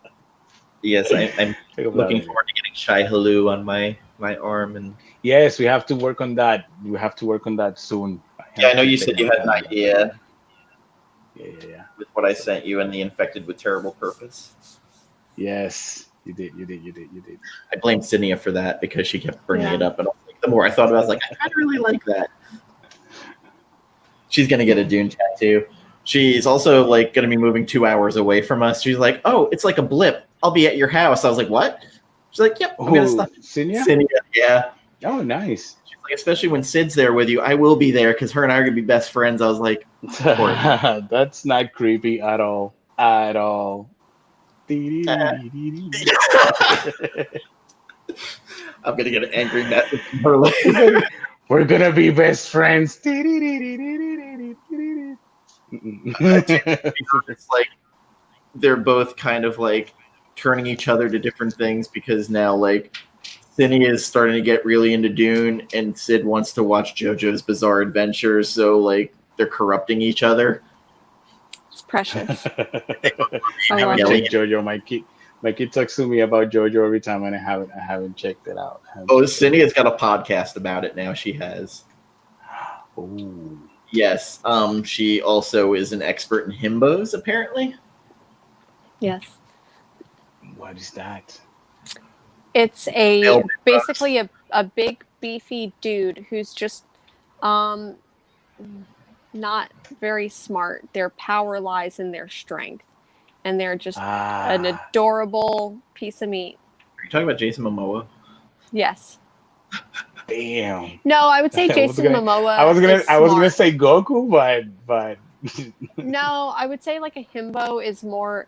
Yes, I'm looking forward to getting Shai Halu on my arm. And yes, we have to work on that. We have to work on that soon. I know you said you had an idea. Yeah. With what I sent you and the Infected with Terrible Purpose. Yes, you did. I blame Cynia for that because she kept bringing it up, and the more I thought about it, I was like, I really like that. She's gonna get a Dune tattoo. She's also like gonna be moving 2 hours away from us. She's like, oh, it's like a blip. I'll be at your house. I was like, what? She's like, yep, I'm gonna stop. Cynia, yeah. Oh, nice. She's like, especially when Sid's there with you, I will be there because her and I are gonna be best friends. I was like, that's not creepy at all. At all. I'm gonna get an angry message from her later. We're gonna be best friends. It's like they're both kind of like turning each other to different things because now like Cindy is starting to get really into Dune and Sid wants to watch JoJo's Bizarre Adventures, so like they're corrupting each other. It's precious. I haven't checked JoJo. My kid talks to me about JoJo every time, and I haven't checked it out. Cindy has got a podcast about it now. She has. Oh. Yes. She also is an expert in himbos, apparently. Yes. What is that? It's basically a big beefy dude who's just not very smart. Their power lies in their strength, and they're just an adorable piece of meat. Are you talking about Jason Momoa? Yes. Damn. No, I would say Jason Momoa. I was gonna say Goku, but no, I would say like a himbo is more.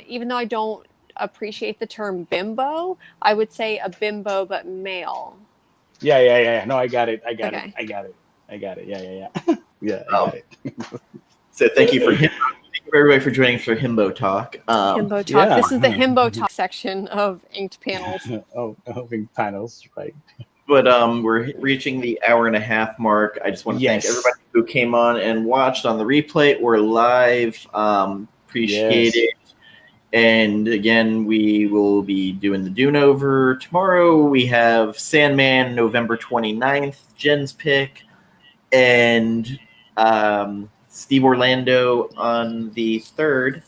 Even though I don't appreciate the term bimbo, I would say a bimbo but male. Yeah. No, I got it. I got it. Yeah. Yeah, I got it. So thank you everybody for joining for Himbo Talk. Himbo Talk. Yeah. This is the Himbo Talk section of Inked Panels. of Inked Panels, right. But we're reaching the hour and a half mark. I just want to thank everybody who came on and watched on the replay or live. Appreciate it. And again, we will be doing the Dune over tomorrow. We have Sandman November 29th, Jen's pick, and Steve Orlando on the 3rd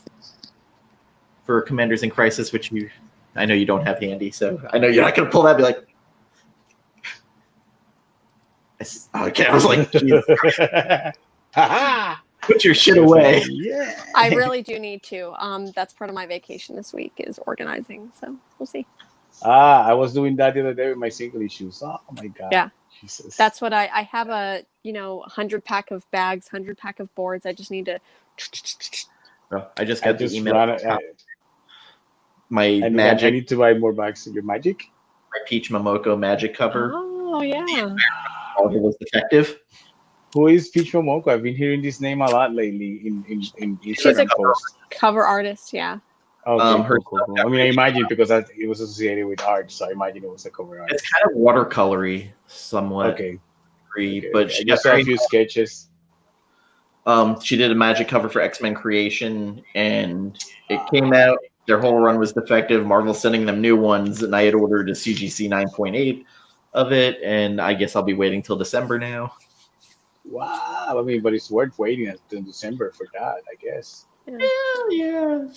for Commanders in Crisis, which I know you don't have handy, so I know you're not going to pull that and be like, okay, I was like, Jesus Christ. Put your shit away. Yeah. I really do need to. That's part of my vacation this week is organizing, so we'll see. I was doing that the other day with my single issues. Oh my God. Yeah. Jesus. That's what I have a 100-pack of bags, 100-pack of boards. I just need to. I just got the email. I need to buy more bags of your Magic. My Peach Momoko Magic cover. Oh yeah. It was effective. Who is Peach Momoko? I've been hearing this name a lot lately in Instagram posts. Cover artist, yeah. Okay, cool. I mean, I imagine because it was associated with art, so I imagine it was a cover artist. It's kind of watercolory, somewhat. Okay. But she just saw a few sketches. She did a Magic cover for X-Men Creation, and it came out. Their whole run was defective. Marvel's sending them new ones, and I had ordered a CGC 9.8 of it, and I guess I'll be waiting till December now. Wow, I mean, but it's worth waiting until December for that, I guess. Yeah.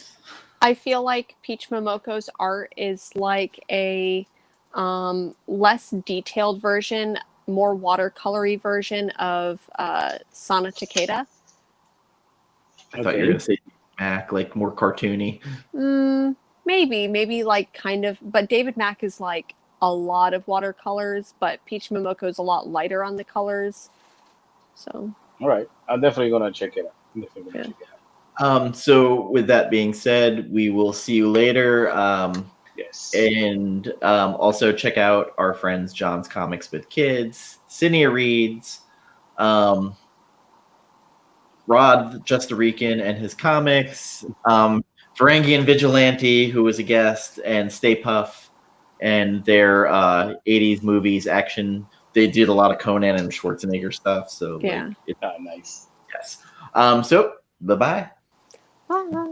I feel like Peach Momoko's art is like a less detailed version, more watercolory version of Sana Takeda. I thought you were going to say Mac, like more cartoony. Maybe like kind of, but David Mack is like a lot of watercolors, but Peach Momoko is a lot lighter on the colors. So. All right, I'm definitely gonna check it out. So with that being said, we will see you later. Yes. And also check out our friends John's Comics with Kids, Cinia Reads, Rod Justarican and his comics, Varangian Vigilante, who was a guest, and Stay Puff and their 80s movies action. They did a lot of Conan and Schwarzenegger stuff. So yeah, nice. Yes. So bye-bye. Bye.